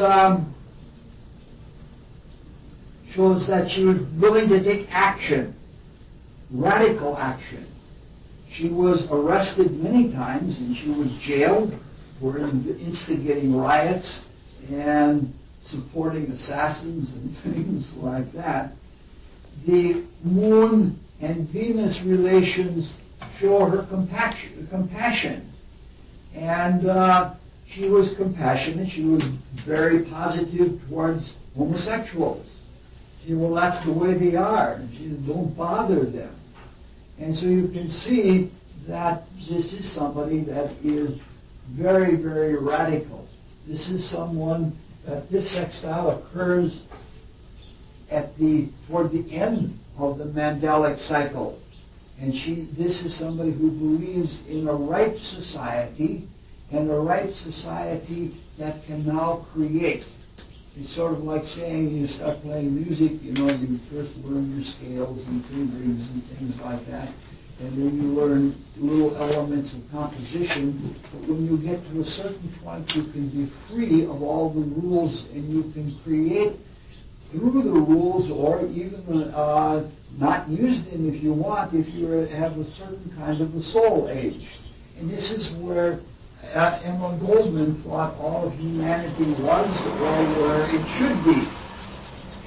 shows that she was willing to take action, radical action. She was arrested many times and she was jailed for instigating riots and supporting assassins and things like that. The Moon and Venus relations show her compassion. And she was compassionate. She was very positive towards homosexuals. She said, well, that's the way they are. And she said, don't bother them. And so you can see that this is somebody that is very, very radical. This is someone that this sextile occurs toward the end of the Mandalic cycle. And this is somebody who believes in a ripe society, and a ripe society that can now create. It's sort of like saying you start playing music, you first learn your scales and fingerings and things like that, and then you learn little elements of composition. But when you get to a certain point, you can be free of all the rules, and you can create through the rules, or even not use them if you want, if you have a certain kind of a soul age. And this is where Emma Goldman thought all of humanity was, or where it should be.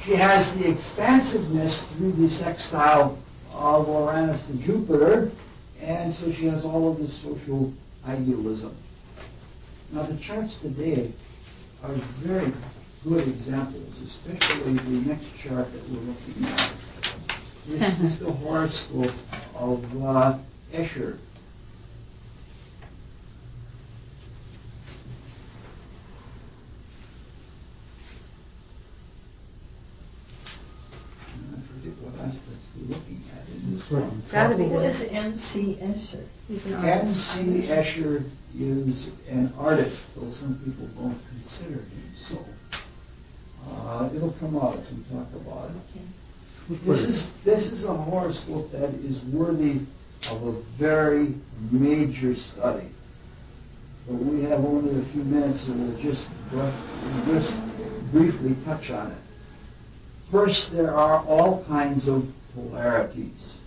She has the expansiveness through the sextile of Uranus to Jupiter, and so she has all of this social idealism. Now the charts today are very good examples, especially the next chart that we're looking at. This is the horoscope of Escher. Looking at in this one. Gotta be Who good. is M.C. Escher? He's an artist. M.C. Escher is an artist, though some people don't consider him so. It'll come out as we talk about it. This is a horoscope that is worthy of a very major study. But we have only a few minutes, so we'll just briefly touch on it. First, there are all kinds of polarities.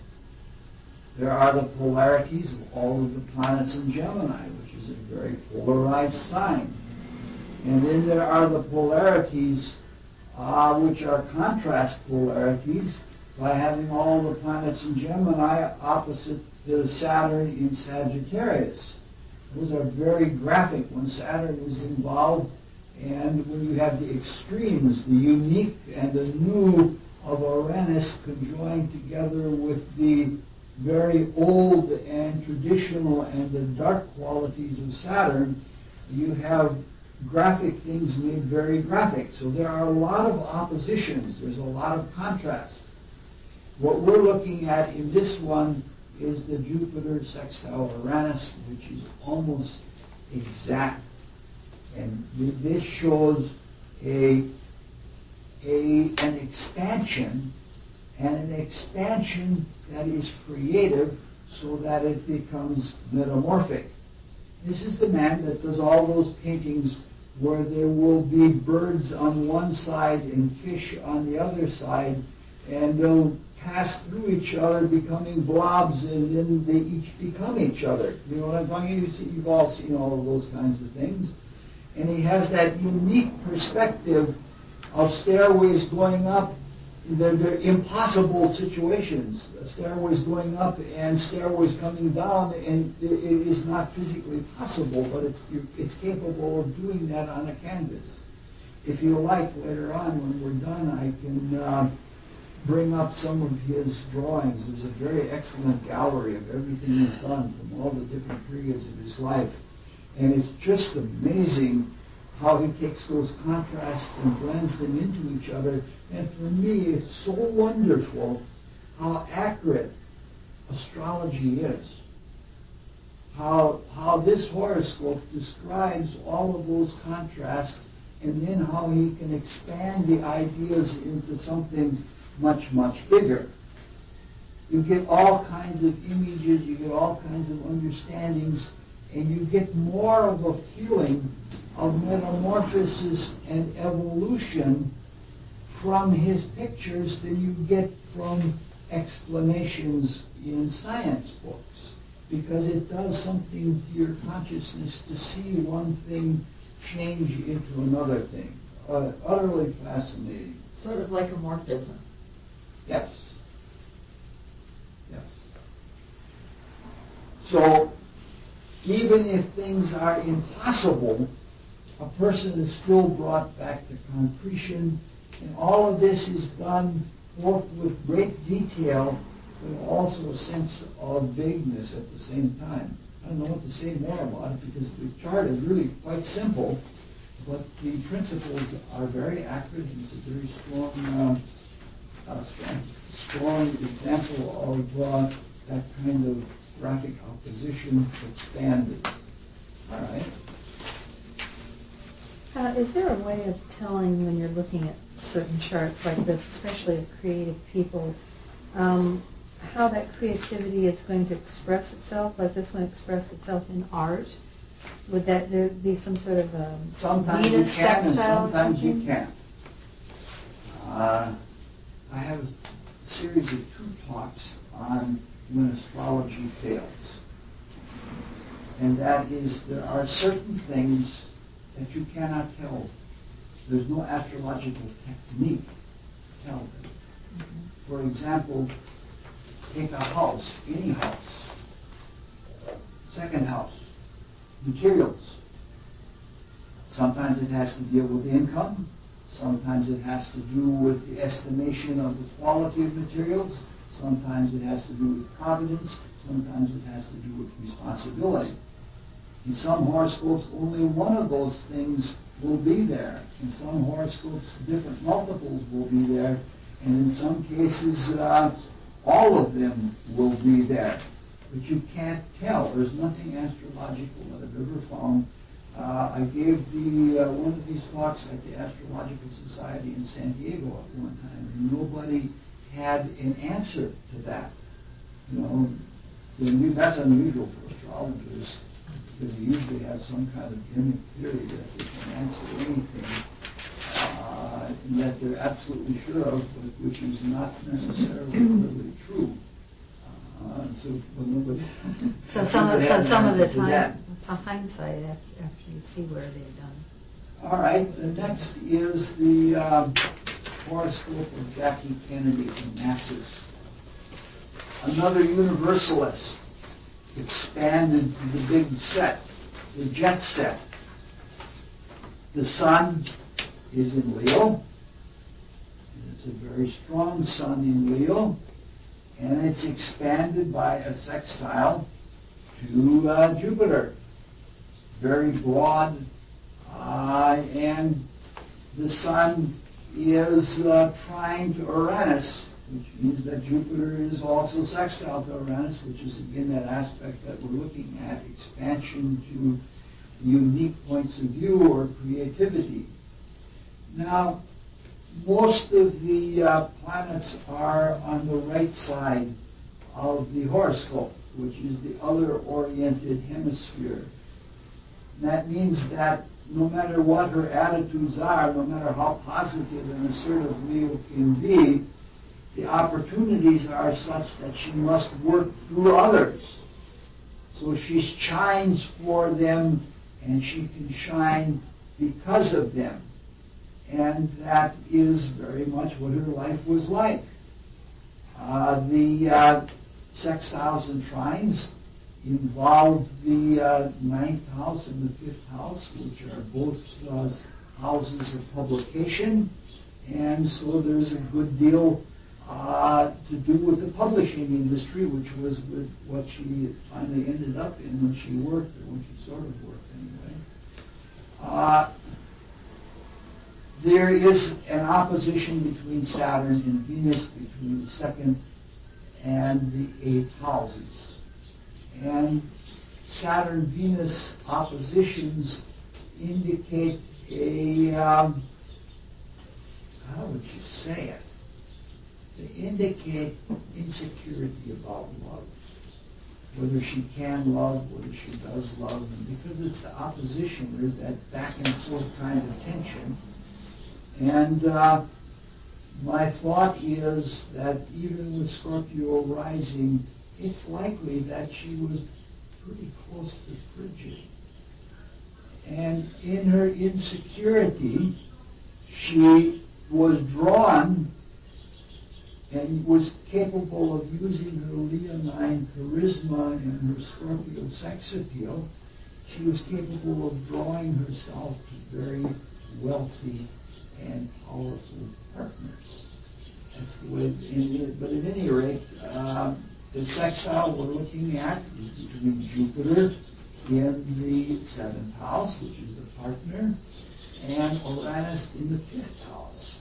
There are the polarities of all of the planets in Gemini, which is a very polarized sign. And then there are the polarities which are contrast polarities by having all the planets in Gemini opposite the Saturn in Sagittarius. Those are very graphic when Saturn is involved, and when you have the extremes, the unique and the new of Uranus conjoined together with the very old and traditional and the dark qualities of Saturn, you have graphic things made very graphic. So there are a lot of oppositions. There's a lot of contrast. What we're looking at in this one is the Jupiter sextile Uranus, which is almost exact. And this shows an expansion, and an expansion that is creative so that it becomes metamorphic. This is the man that does all those paintings where there will be birds on one side and fish on the other side, and they'll pass through each other, becoming blobs, and then they each become each other. You know what I'm talking about? You've all seen all of those kinds of things. And he has that unique perspective of stairways going up they're impossible situations. Stairways going up and stairways coming down, and it is not physically possible, but it's capable of doing that on a canvas. If you like, later on when we're done, I can bring up some of his drawings. There's a very excellent gallery of everything he's done from all the different periods of his life. And it's just amazing how he takes those contrasts and blends them into each other. And for me, it's so wonderful how accurate astrology is. How this horoscope describes all of those contrasts, and then how he can expand the ideas into something much, much bigger. You get all kinds of images, you get all kinds of understandings, and you get more of a feeling of metamorphosis and evolution from his pictures than you get from explanations in science books, because it does something to your consciousness to see one thing change into another thing. Utterly fascinating. Sort of like a morphism. Yes. Yes. So, even if things are impossible, a person is still brought back to concretion, and all of this is done both with great detail, but also a sense of vagueness at the same time. I don't know what to say more about it, because the chart is really quite simple, but the principles are very accurate, and it's a very strong example of that kind of graphic opposition expanded. All right. Is there a way of telling when you're looking at certain charts like this, especially of creative people, how that creativity is going to express itself, like this one express itself in art? Would that there be some sort of sometimes you Venus can and sextile or sometimes you something? can't. I have a series of 2 talks on when astrology fails. And that is, there are certain things that you cannot tell. There's no astrological technique to tell them. Mm-hmm. For example, take a house, any house. Second house, materials. Sometimes it has to deal with income. Sometimes it has to do with the estimation of the quality of materials. Sometimes it has to do with providence. Sometimes it has to do with responsibility. In some horoscopes, only one of those things will be there. In some horoscopes, different multiples will be there. And in some cases, all of them will be there. But you can't tell. There's nothing astrological that I've ever found. I gave one of these talks at the Astrological Society in San Diego at one time, and nobody had an answer to that. You know, that's unusual for astrologers, because they usually have some kind of gimmick theory that they can answer anything, and that they're absolutely sure of, but which is not necessarily really true. So some of the time, it's a hindsight after you see where they've done. All right. The next is the horoscope of Jackie Kennedy from Masses. Another universalist, expanded to the big set, the jet set. The sun is in Leo. And it's a very strong sun in Leo. And it's expanded by a sextile to Jupiter. Very broad. And the sun is trine to Uranus, which means that Jupiter is also sextile to Uranus, which is again that aspect that we're looking at, expansion to unique points of view or creativity. Now, most of the planets are on the right side of the horoscope, which is the other-oriented hemisphere. And that means that no matter what her attitudes are, no matter how positive and assertive Leo can be, the opportunities are such that she must work through others. So she shines for them, and she can shine because of them. and that is very much what her life was like. The sextiles and trines involve the ninth house and the fifth house, which are both houses of publication, and so there's a good deal to do with the publishing industry, which was what she finally ended up in when she worked, or when she sort of worked anyway. There is an opposition between Saturn and Venus, between the second and the eighth houses. And Saturn-Venus oppositions indicate a, how would you say it? They indicate insecurity about love. Whether she can love, whether she does love. And because it's the opposition, there's that back and forth kind of tension. And my thought is that even with Scorpio rising, it's likely that she was pretty close to frigid. And in her insecurity, she was drawn and was capable of using her leonine charisma and her Scorpio sex appeal. She was capable of drawing herself to very wealthy and powerful partners. That's the way, but at any rate, the sextile we're looking at is between Jupiter in the seventh house, which is the partner, and Uranus in the fifth house.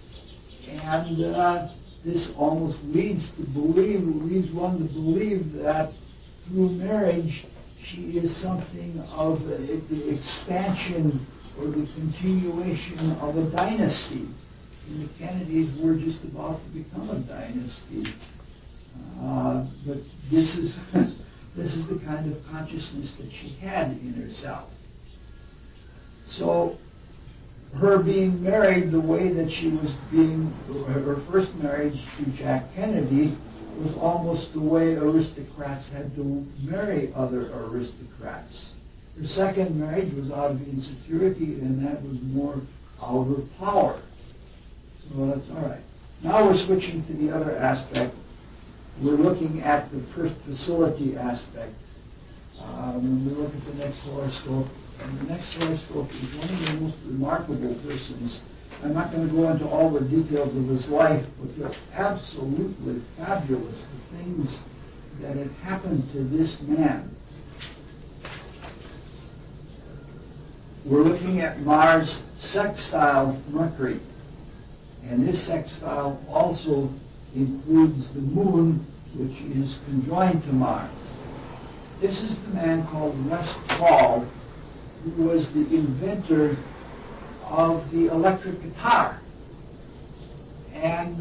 And this almost leads one to believe that through marriage she is something of the expansion or the continuation of a dynasty. And the Kennedys were just about to become a dynasty. But this is the kind of consciousness that she had in herself. So her being married the way that she was being, her first marriage to Jack Kennedy was almost the way aristocrats had to marry other aristocrats. Her second marriage was out of insecurity, and that was more out of power. So that's all right. Now we're switching to the other aspect. We're looking at the first facility aspect. When we look at the next horoscope, and the next horoscope is one of the most remarkable persons. I'm not going to go into all the details of his life, but they're absolutely fabulous, the things that have happened to this man. We're looking at Mars sextile Mercury. And this sextile also includes the moon, which is conjoined to Mars. This is the man called Les Paul, who was the inventor of the electric guitar. And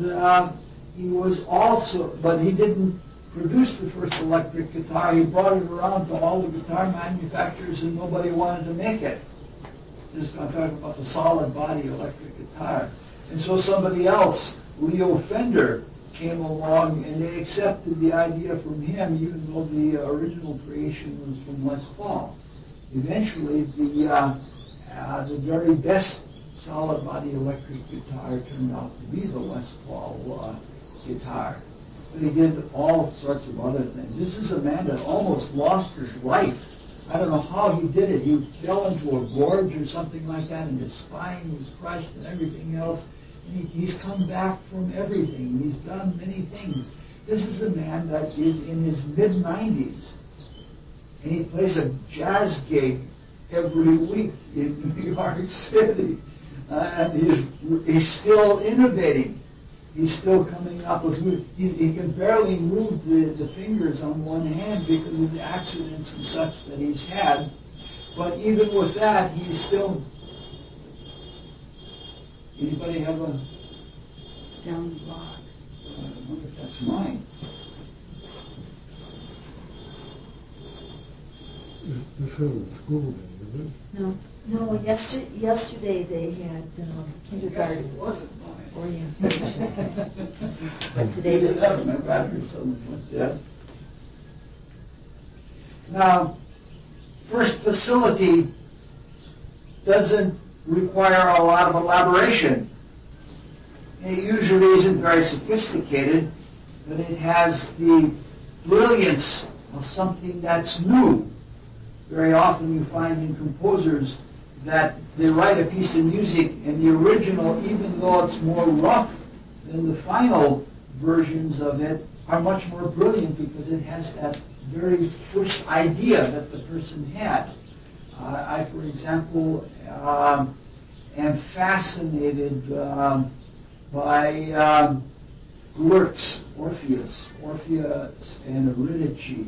he was also, but he didn't produce the first electric guitar. He brought it around to all the guitar manufacturers, and nobody wanted to make it. I'm talking about the solid body electric guitar. And so somebody else, Leo Fender, came along, and they accepted the idea from him, even though the original creation was from Les Paul. Eventually, the very best solid body electric guitar turned out to be the Les Paul guitar. But he did all sorts of other things. This is a man that almost lost his life. I don't know how he did it. He fell into a gorge or something like that, and his spine was crushed and everything else. And he's come back from everything. He's done many things. This is a man that is in his mid-90s, and he plays a jazz gig every week in New York City. And he's still innovating. He's still coming up with new. He can barely move the fingers on one hand because of the accidents and such that he's had. But even with that, he's still. Anybody have a down block? I wonder if that's mine. This isn't school day, is it? No. Yesterday they had kindergarten It wasn't mine. orientation. But today they have my battery suddenly went dead. Now, first facility doesn't require a lot of elaboration. It usually isn't very sophisticated, but it has the brilliance of something that's new. Very often you find in composers that they write a piece of music and the original, even though it's more rough than the final versions of it, are much more brilliant because it has that very first idea that the person had. I, for example, am fascinated by Gluck's Orpheus and Eurydice,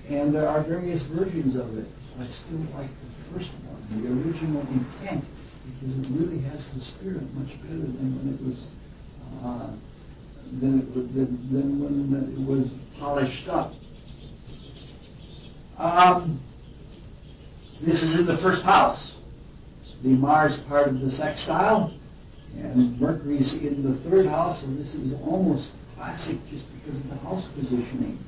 and there are various versions of it. I still like the first one, the original intent, because it really has the spirit much better than when it was than when it was polished up. This is in the first house, the Mars part of the sextile, and Mercury's in the third house, so this is almost classic just because of the house positioning.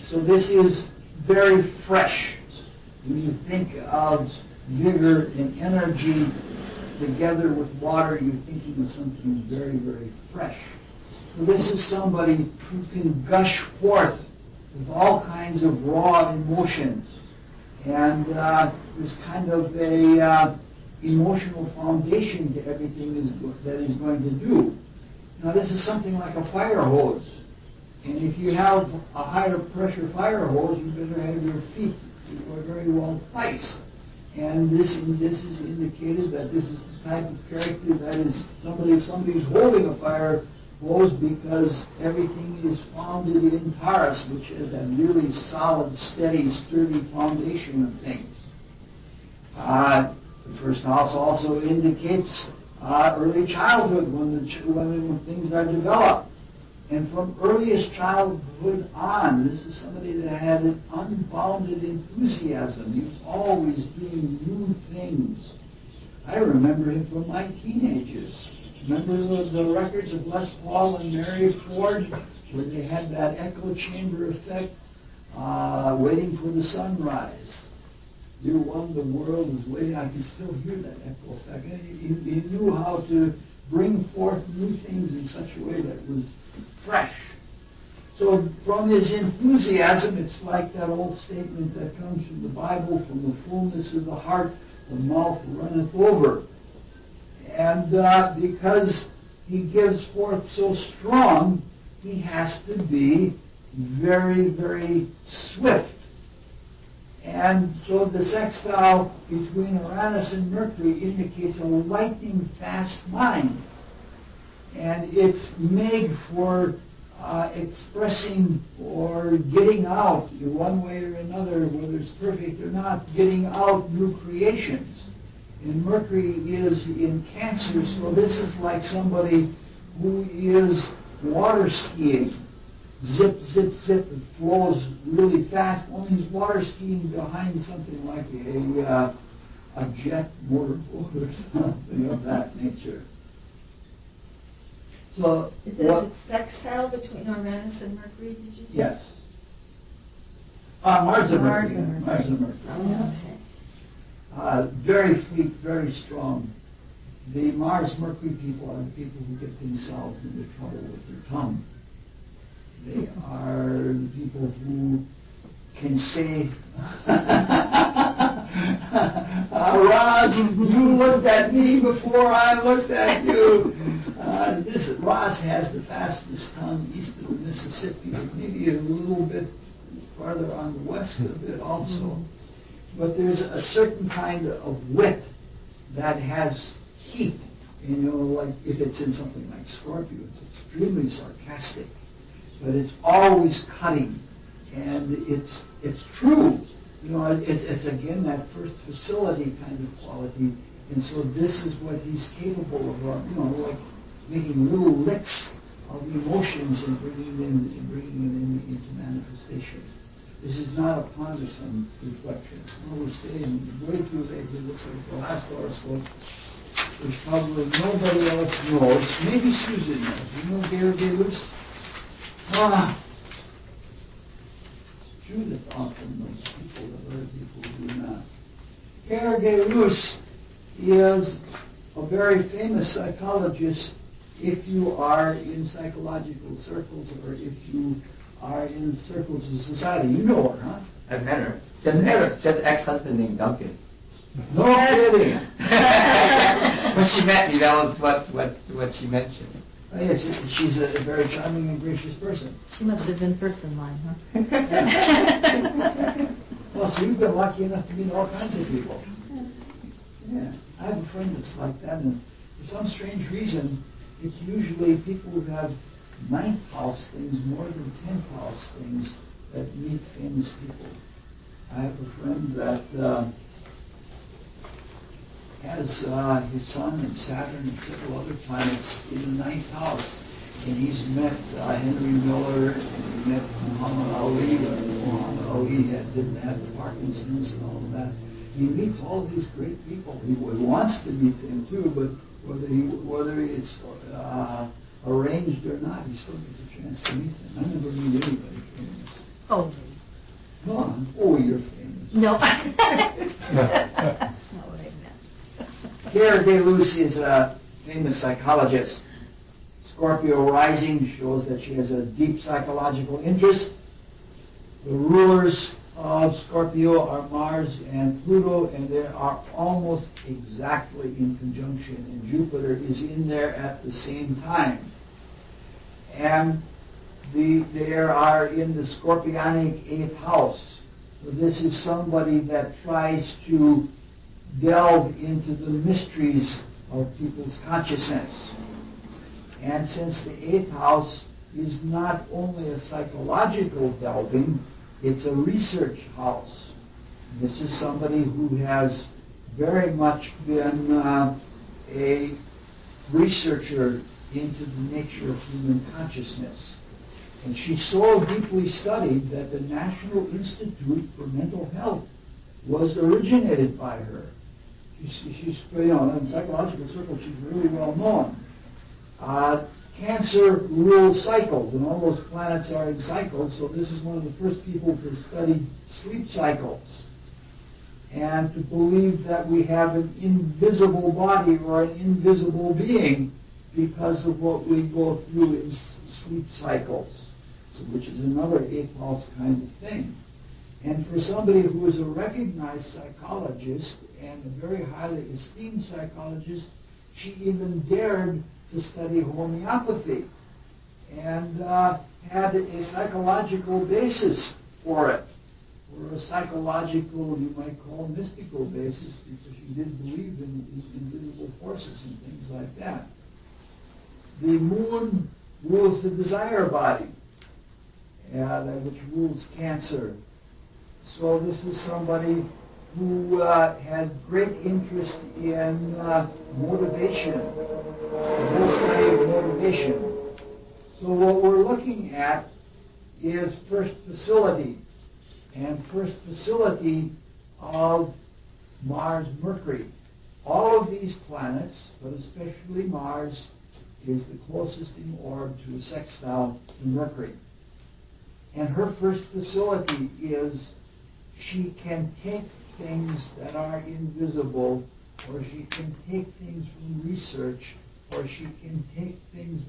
So this is very fresh. When you think of vigor and energy together with water, you're thinking of something very, very fresh. So this is somebody who can gush forth with all kinds of raw emotions. And there's kind of a emotional foundation to everything that he's going to do. Now this is something like a fire hose. And if you have a higher pressure fire hose, you better have your feet very well placed. And this is indicated that this is the type of character that is somebody's holding a fire hose because everything is founded in Taurus, which is that really solid, steady, sturdy foundation of things. The first house also indicates early childhood when things are developed. And from earliest childhood on, this is somebody that had an unbounded enthusiasm. He was always doing new things. I remember him from my teenagers. Remember the records of Les Paul and Mary Ford, where they had that echo chamber effect, waiting for the sunrise. Year one, the world is waiting. I can still hear that echo effect. He knew how to bring forth new things in such a way that was fresh. So from his enthusiasm, it's like that old statement that comes from the Bible, from the fullness of the heart, the mouth runneth over. And because he gives forth so strong, he has to be very, very swift. And so the sextile between Uranus and Mercury indicates a lightning fast mind. And it's made for expressing or getting out in one way or another, whether it's perfect or not, getting out new creations. And Mercury is in Cancer, so this is like somebody who is water skiing. Zip, zip, zip, it flows really fast. Well, he's water skiing behind something like a jet motorboat or something of that nature. So, is it a sextile between Uranus and Mercury, did you say? Yes. Mars and Mercury. Mars and Mercury. Oh, Okay. Very fleet, very strong. The Mars-Mercury people are the people who get themselves into trouble with their tongue. They are the people who can say, Roz, you looked at me before I looked at you. Roz has the fastest tongue east of the Mississippi, maybe a little bit farther on the west of it also. But there's a certain kind of wit that has heat. You know, like if it's in something like Scorpio, it's extremely sarcastic. But it's always cutting, and it's true. You know, it's again that first facility kind of quality, and so this is what he's capable of. You know, like making little licks of emotions and bringing them into manifestation. This is not a pondersome reflection. No, we're staying way too late here. This is the last horoscope, which probably nobody else knows. Maybe Susan knows. You know Gary Galus? Judith often knows people that other people do not. Gary Galus is a very famous psychologist if you are in psychological circles or if you are in circles of society, you know her, huh? I've met her. She has an ex-husband named Duncan. No kidding. When she met me, that was what she mentioned. Oh, yes, she's a very charming and gracious person. She must have been first in line, huh? Well, so you've been lucky enough to meet all kinds of people. Yeah, I have a friend that's like that, and for some strange reason, it's usually people who have ninth house things more than 10th house things that meet famous people. I have a friend that has his sun and Saturn and several other planets in the ninth house. And he's met Henry Miller, and he met Muhammad Ali, but Muhammad Ali didn't have Parkinson's and all of that. He meets all these great people. He wants to meet them too, but whether it's arranged or not, he still gets a chance to meet them. I never meet anybody famous. Oh, Come on. Oh, you're famous. no. That's not what I meant. Pierre DeLuce is a famous psychologist. Scorpio rising shows that she has a deep psychological interest. The rulers of Scorpio are Mars and Pluto, and they are almost exactly in conjunction, and Jupiter is in there at the same time. And they are in the Scorpionic 8th house. So this is somebody that tries to delve into the mysteries of people's consciousness. And since the 8th house is not only a psychological delving, it's a research house. This is somebody who has very much been a researcher into the nature of human consciousness. And she's so deeply studied that the National Institute for Mental Health was originated by her. She's in psychological circles, she's really well known. Cancer rules cycles, and all those planets are in cycles, so this is one of the first people to study sleep cycles. And to believe that we have an invisible body or an invisible being because of what we go through in sleep cycles, which is another 8th house kind of thing. And for somebody who is a recognized psychologist and a very highly esteemed psychologist, she even dared to study homeopathy and had a psychological basis for it, or a psychological, you might call mystical basis, because she did believe in invisible forces and things like that. The moon rules the desire body, which rules Cancer. So this is somebody who has great interest in motivation, the whole study of motivation. So what we're looking at is first facility, and first facility of Mars-Mercury. All of these planets, but especially Mars, is the closest in orb to a sextile to Mercury. And her first facility is she can take things that are invisible, or she can take things from research, or she can take things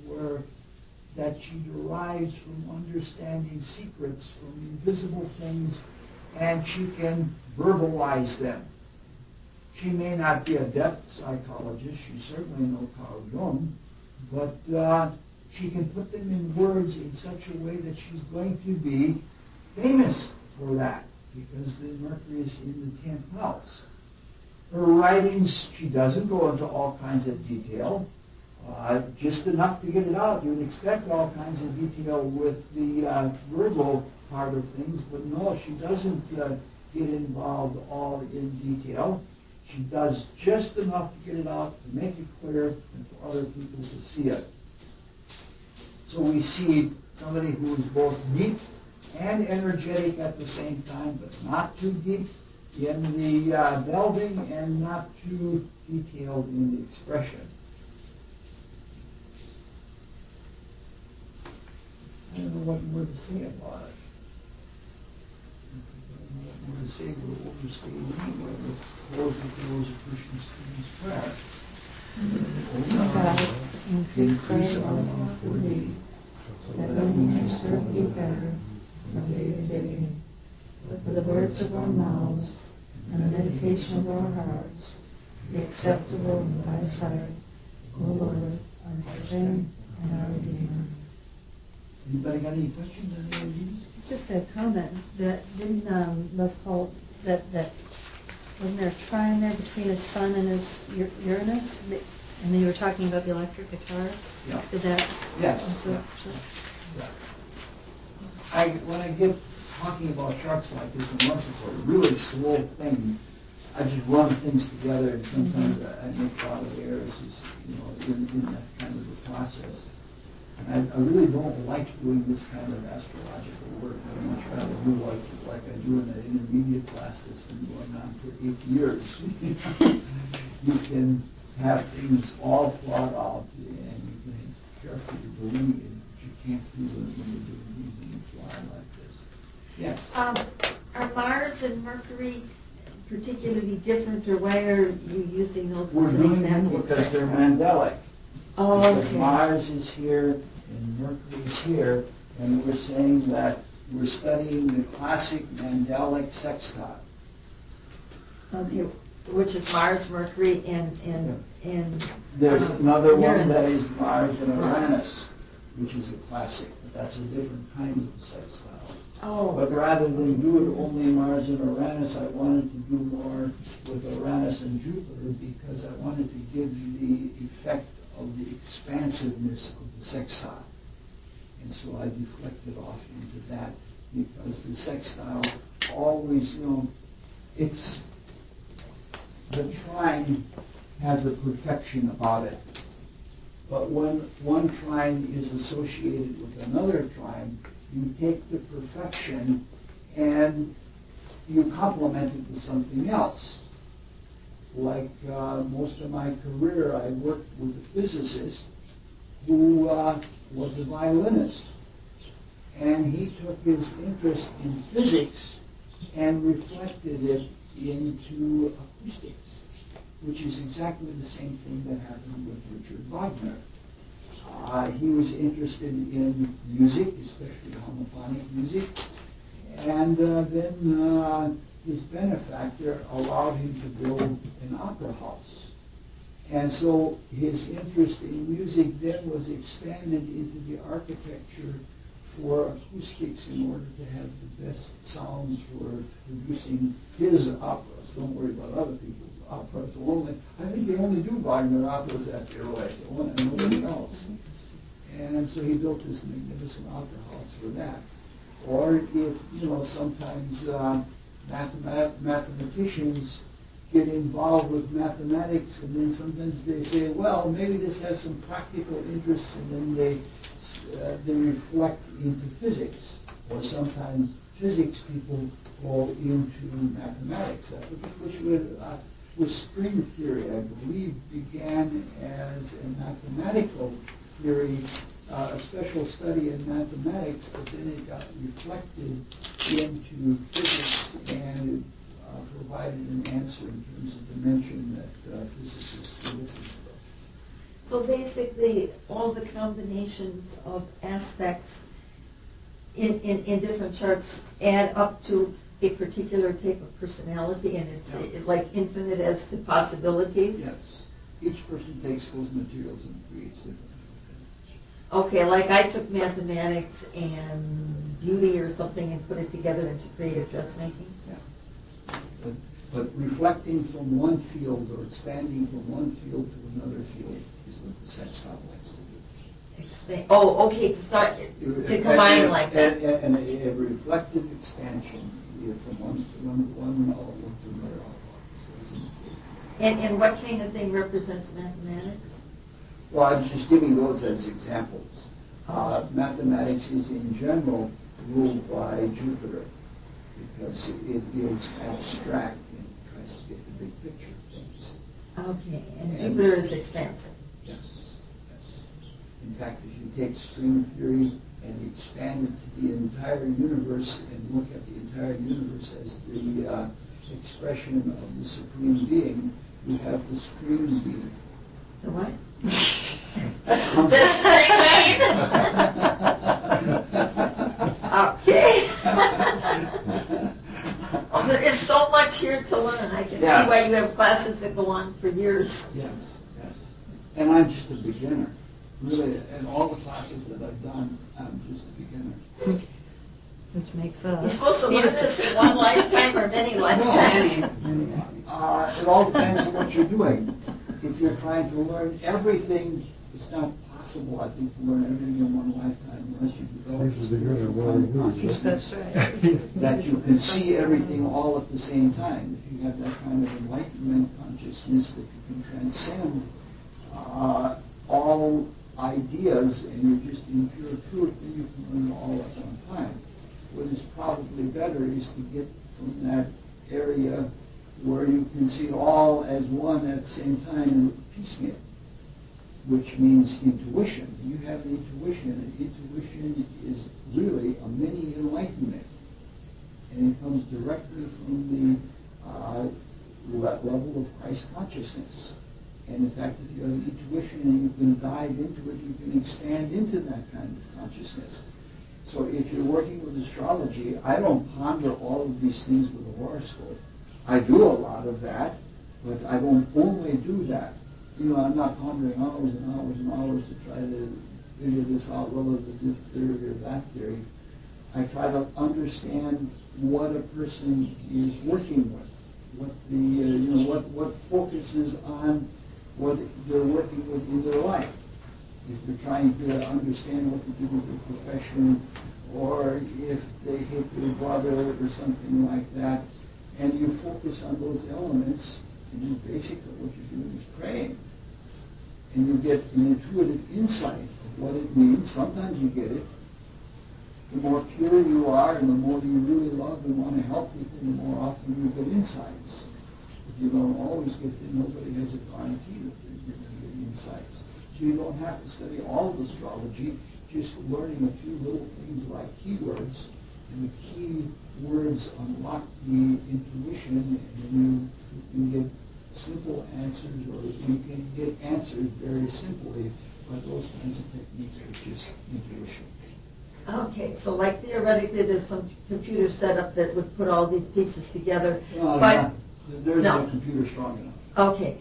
that she derives from understanding secrets from invisible things, and she can verbalize them. She may not be a depth psychologist, she's certainly no Carl Jung, but she can put them in words in such a way that she's going to be famous for that, because the Mercury is in the 10th house. Her writings, she doesn't go into all kinds of detail, just enough to get it out. You would expect all kinds of detail with the verbal part of things, but no, she doesn't get involved all in detail. She does just enough to get it out, to make it clear, and for other people to see it. So we see somebody who is both deep and energetic at the same time, but not too deep in the delving and not too detailed in the expression. I don't know what more to say about it. I don't know what more to say. We'll overstay anyway. Let's close with the Rosicrucian student's prayer. God, increase our love for thee, that we may serve thee better from day to day. For the words of our mouths and the meditation of our hearts be acceptable in thy sight, O Lord, our strength and our Redeemer. Anybody got any questions on any of these? Just a comment that didn't Les Paul that wasn't there a trine there between his sun and his Uranus, and then you were talking about the electric guitar. Yeah. Did that? Yes. Also, Yeah. When I get talking about charts like this, unless it's a really slow thing, I just run things together, and sometimes I make a lot of errors, in that kind of a process. And I really don't like doing this kind of astrological work. I'd much rather do like I do in that intermediate class that's been going on for 8 years. You can have things all thought out, and you can carefully believe it, but you can't do it when you're doing things in the fly like this. Yes? Are Mars and Mercury particularly different, or why are you using those? We're doing them because they're mandelic. Oh, because okay. Mars is here and Mercury's here, and we're saying that we're studying the classic mandelic sextile. Okay, which is Mars, Mercury, and There's another one Uranus. that is Mars and Uranus, which is a classic, but that's a different kind of sextile. Oh. But rather than do it only Mars and Uranus, I wanted to do more with Uranus and Jupiter because I wanted to give you the effect of the expansiveness of the sextile. And so I deflected off into that because the sextile always, it's, the trine has a perfection about it. But when one trine is associated with another trine, you take the perfection and you complement it with something else. Like most of my career, I worked with a physicist who was a violinist. And he took his interest in physics and reflected it into acoustics, which is exactly the same thing that happened with Richard Wagner. He was interested in music, especially homophonic music, and then his benefactor allowed him to build an opera house. And so his interest in music then was expanded into the architecture for acoustics in order to have the best sounds for producing his operas. Don't worry about other people's operas. I think they only do Wagner operas at their way, nobody else. And so he built this magnificent opera house for that. Or if, sometimes mathematicians get involved with mathematics, and then sometimes they say, well, maybe this has some practical interest, and then they reflect into physics. Or sometimes physics people go into mathematics, which with string theory, I believe, began as a mathematical theory, a special study in mathematics, but then it got reflected into physics, and it provided an answer in terms of dimension that physicists were looking for. So basically, all the combinations of aspects in different charts add up to a particular type of personality, and it's like infinite as to possibilities? Yes. Each person takes those materials and creates different. Okay, like I took mathematics and beauty or something and put it together into creative dressmaking? Yeah. But reflecting from one field or expanding from one field to another field is what the sextile likes to do. Okay, to start, to combine like that. And a reflective expansion from one outlook to another outlook. And what kind of thing represents mathematics? Well, I was just giving those as examples. Mathematics is in general ruled by Jupiter because it is abstract and tries to get the big picture of things. Okay, and Jupiter is expansive. Yes. In fact, if you take string theory and expand it to the entire universe and look at the entire universe as the expression of the Supreme Being, you have the string being. The what? That's This thing, Okay. Oh, there is so much here to learn. I can Yes. see why you have classes that go on for years. Yes, yes. And I'm just a beginner. Really, in all the classes that I've done, I'm just a beginner. Which makes us. You're supposed to learn this in one lifetime or many lifetimes. It all depends on what you're doing. If you're trying to learn everything, it's not possible, I think, to learn everything in one lifetime unless you develop This is the good spiritual one, kind of yeah. consciousness. That's right. That you can see everything all at the same time. If you have that kind of enlightenment consciousness that you can transcend all ideas and you're just in pure truth, then you can learn all at one time. What is probably better is to get from that area where you can see all as one at the same time and piecemeal, which means intuition. You have an intuition, and intuition is really a mini enlightenment. And it comes directly from the level of Christ consciousness. And in fact, if you have an intuition and you can dive into it, you can expand into that kind of consciousness. So if you're working with astrology, I don't ponder all of these things with a horoscope. I do a lot of that, but I don't only do that. I'm not pondering hours and hours and hours to try to figure this out relative to this theory or that theory. I try to understand what a person is working with, what focuses on what they're working with in their life. If they're trying to understand what to do with their profession, or if they hate their brother or something like that, and you focus on those elements, and you basically what you're doing is praying. And you get an intuitive insight of what it means. Sometimes you get it. The more pure you are and the more you really love and want to help people, the more often you get insights. If you don't always get it, nobody has a guarantee that you're going to get insights. So you don't have to study all of astrology, just learning a few little things like keywords. And the key words unlock the intuition, and then you can get simple answers, or you can get answers very simply by those kinds of techniques, which is intuition. Okay, so like theoretically, there's some computer setup that would put all these pieces together. There's no computer strong enough. Okay,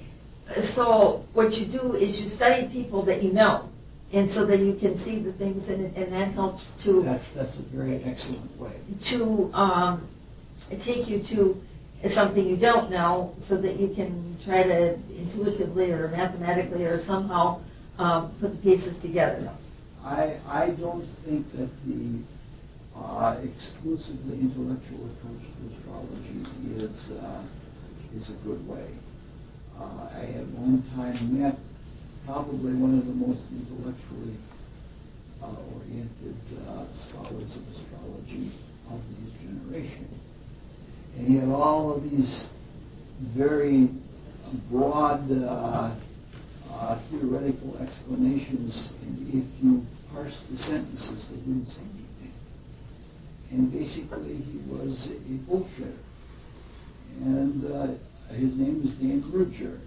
so what you do is you study people that you know, and so that you can see the things, and that helps to... That's a very excellent way. To take you to something you don't know, so that you can try to intuitively or mathematically or somehow put the pieces together. I don't think that the exclusively intellectual approach to astrology is a good way. I at one time met probably one of the most intellectually oriented scholars of astrology of his generation. And he had all of these very broad theoretical explanations, and if you parse the sentences, they didn't say anything. And basically, he was a bullshitter. And his name was Dan Grudger,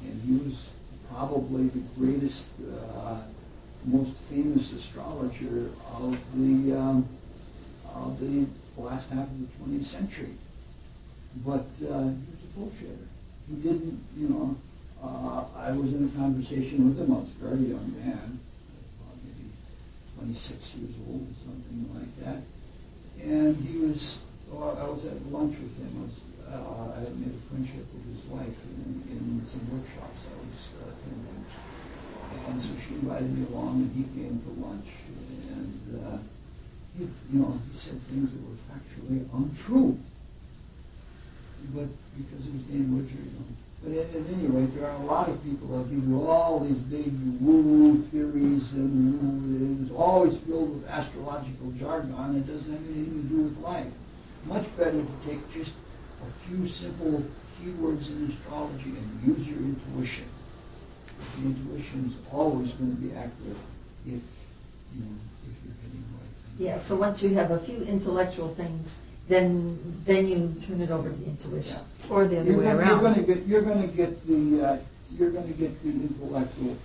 and he was probably the greatest, most famous astrologer of the last half of the 20th century. But he was a bullshitter. He didn't, I was in a conversation with him. I was a very young man, maybe 26 years old or something like that. And I was at lunch with him. I had made a friendship with his wife in some workshops I was attending. And so she invited me along, and he came to lunch. And he said things that were factually untrue. But because it was Dan Woodger, But at any rate, there are a lot of people that give you all these big woo theories, and it's always filled with astrological jargon. It doesn't have anything to do with life. Much better to take just a few simple keywords in astrology and use your intuition. The intuition is always going to be accurate if you're hitting the right thing. Yeah, so once you have a few intellectual things, then you turn it over to the intuition. Or the other way around. You're going to get you're going to get the intellectual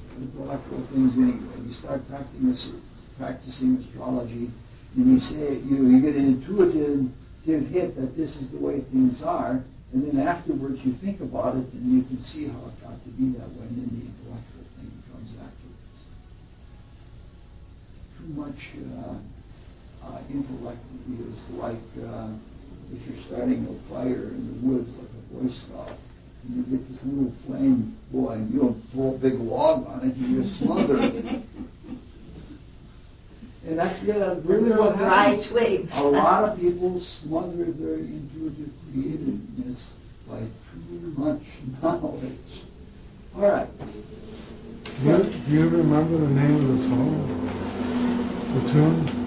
things anyway. You start practicing astrology, and you say you get an intuitive hit that this is the way things are, and then afterwards you think about it, and you can see how it got to be that way, and then the intellectual thing comes afterwards. Too much intellect is like if you're starting a fire in the woods like a Boy Scout, and you get this little flame going, you don't throw a big log on it, you just smother it. And that's really what happens. twigs. A lot of people smother their intuitive creativeness by too much knowledge. All right. Do you remember the name of the song? The tune?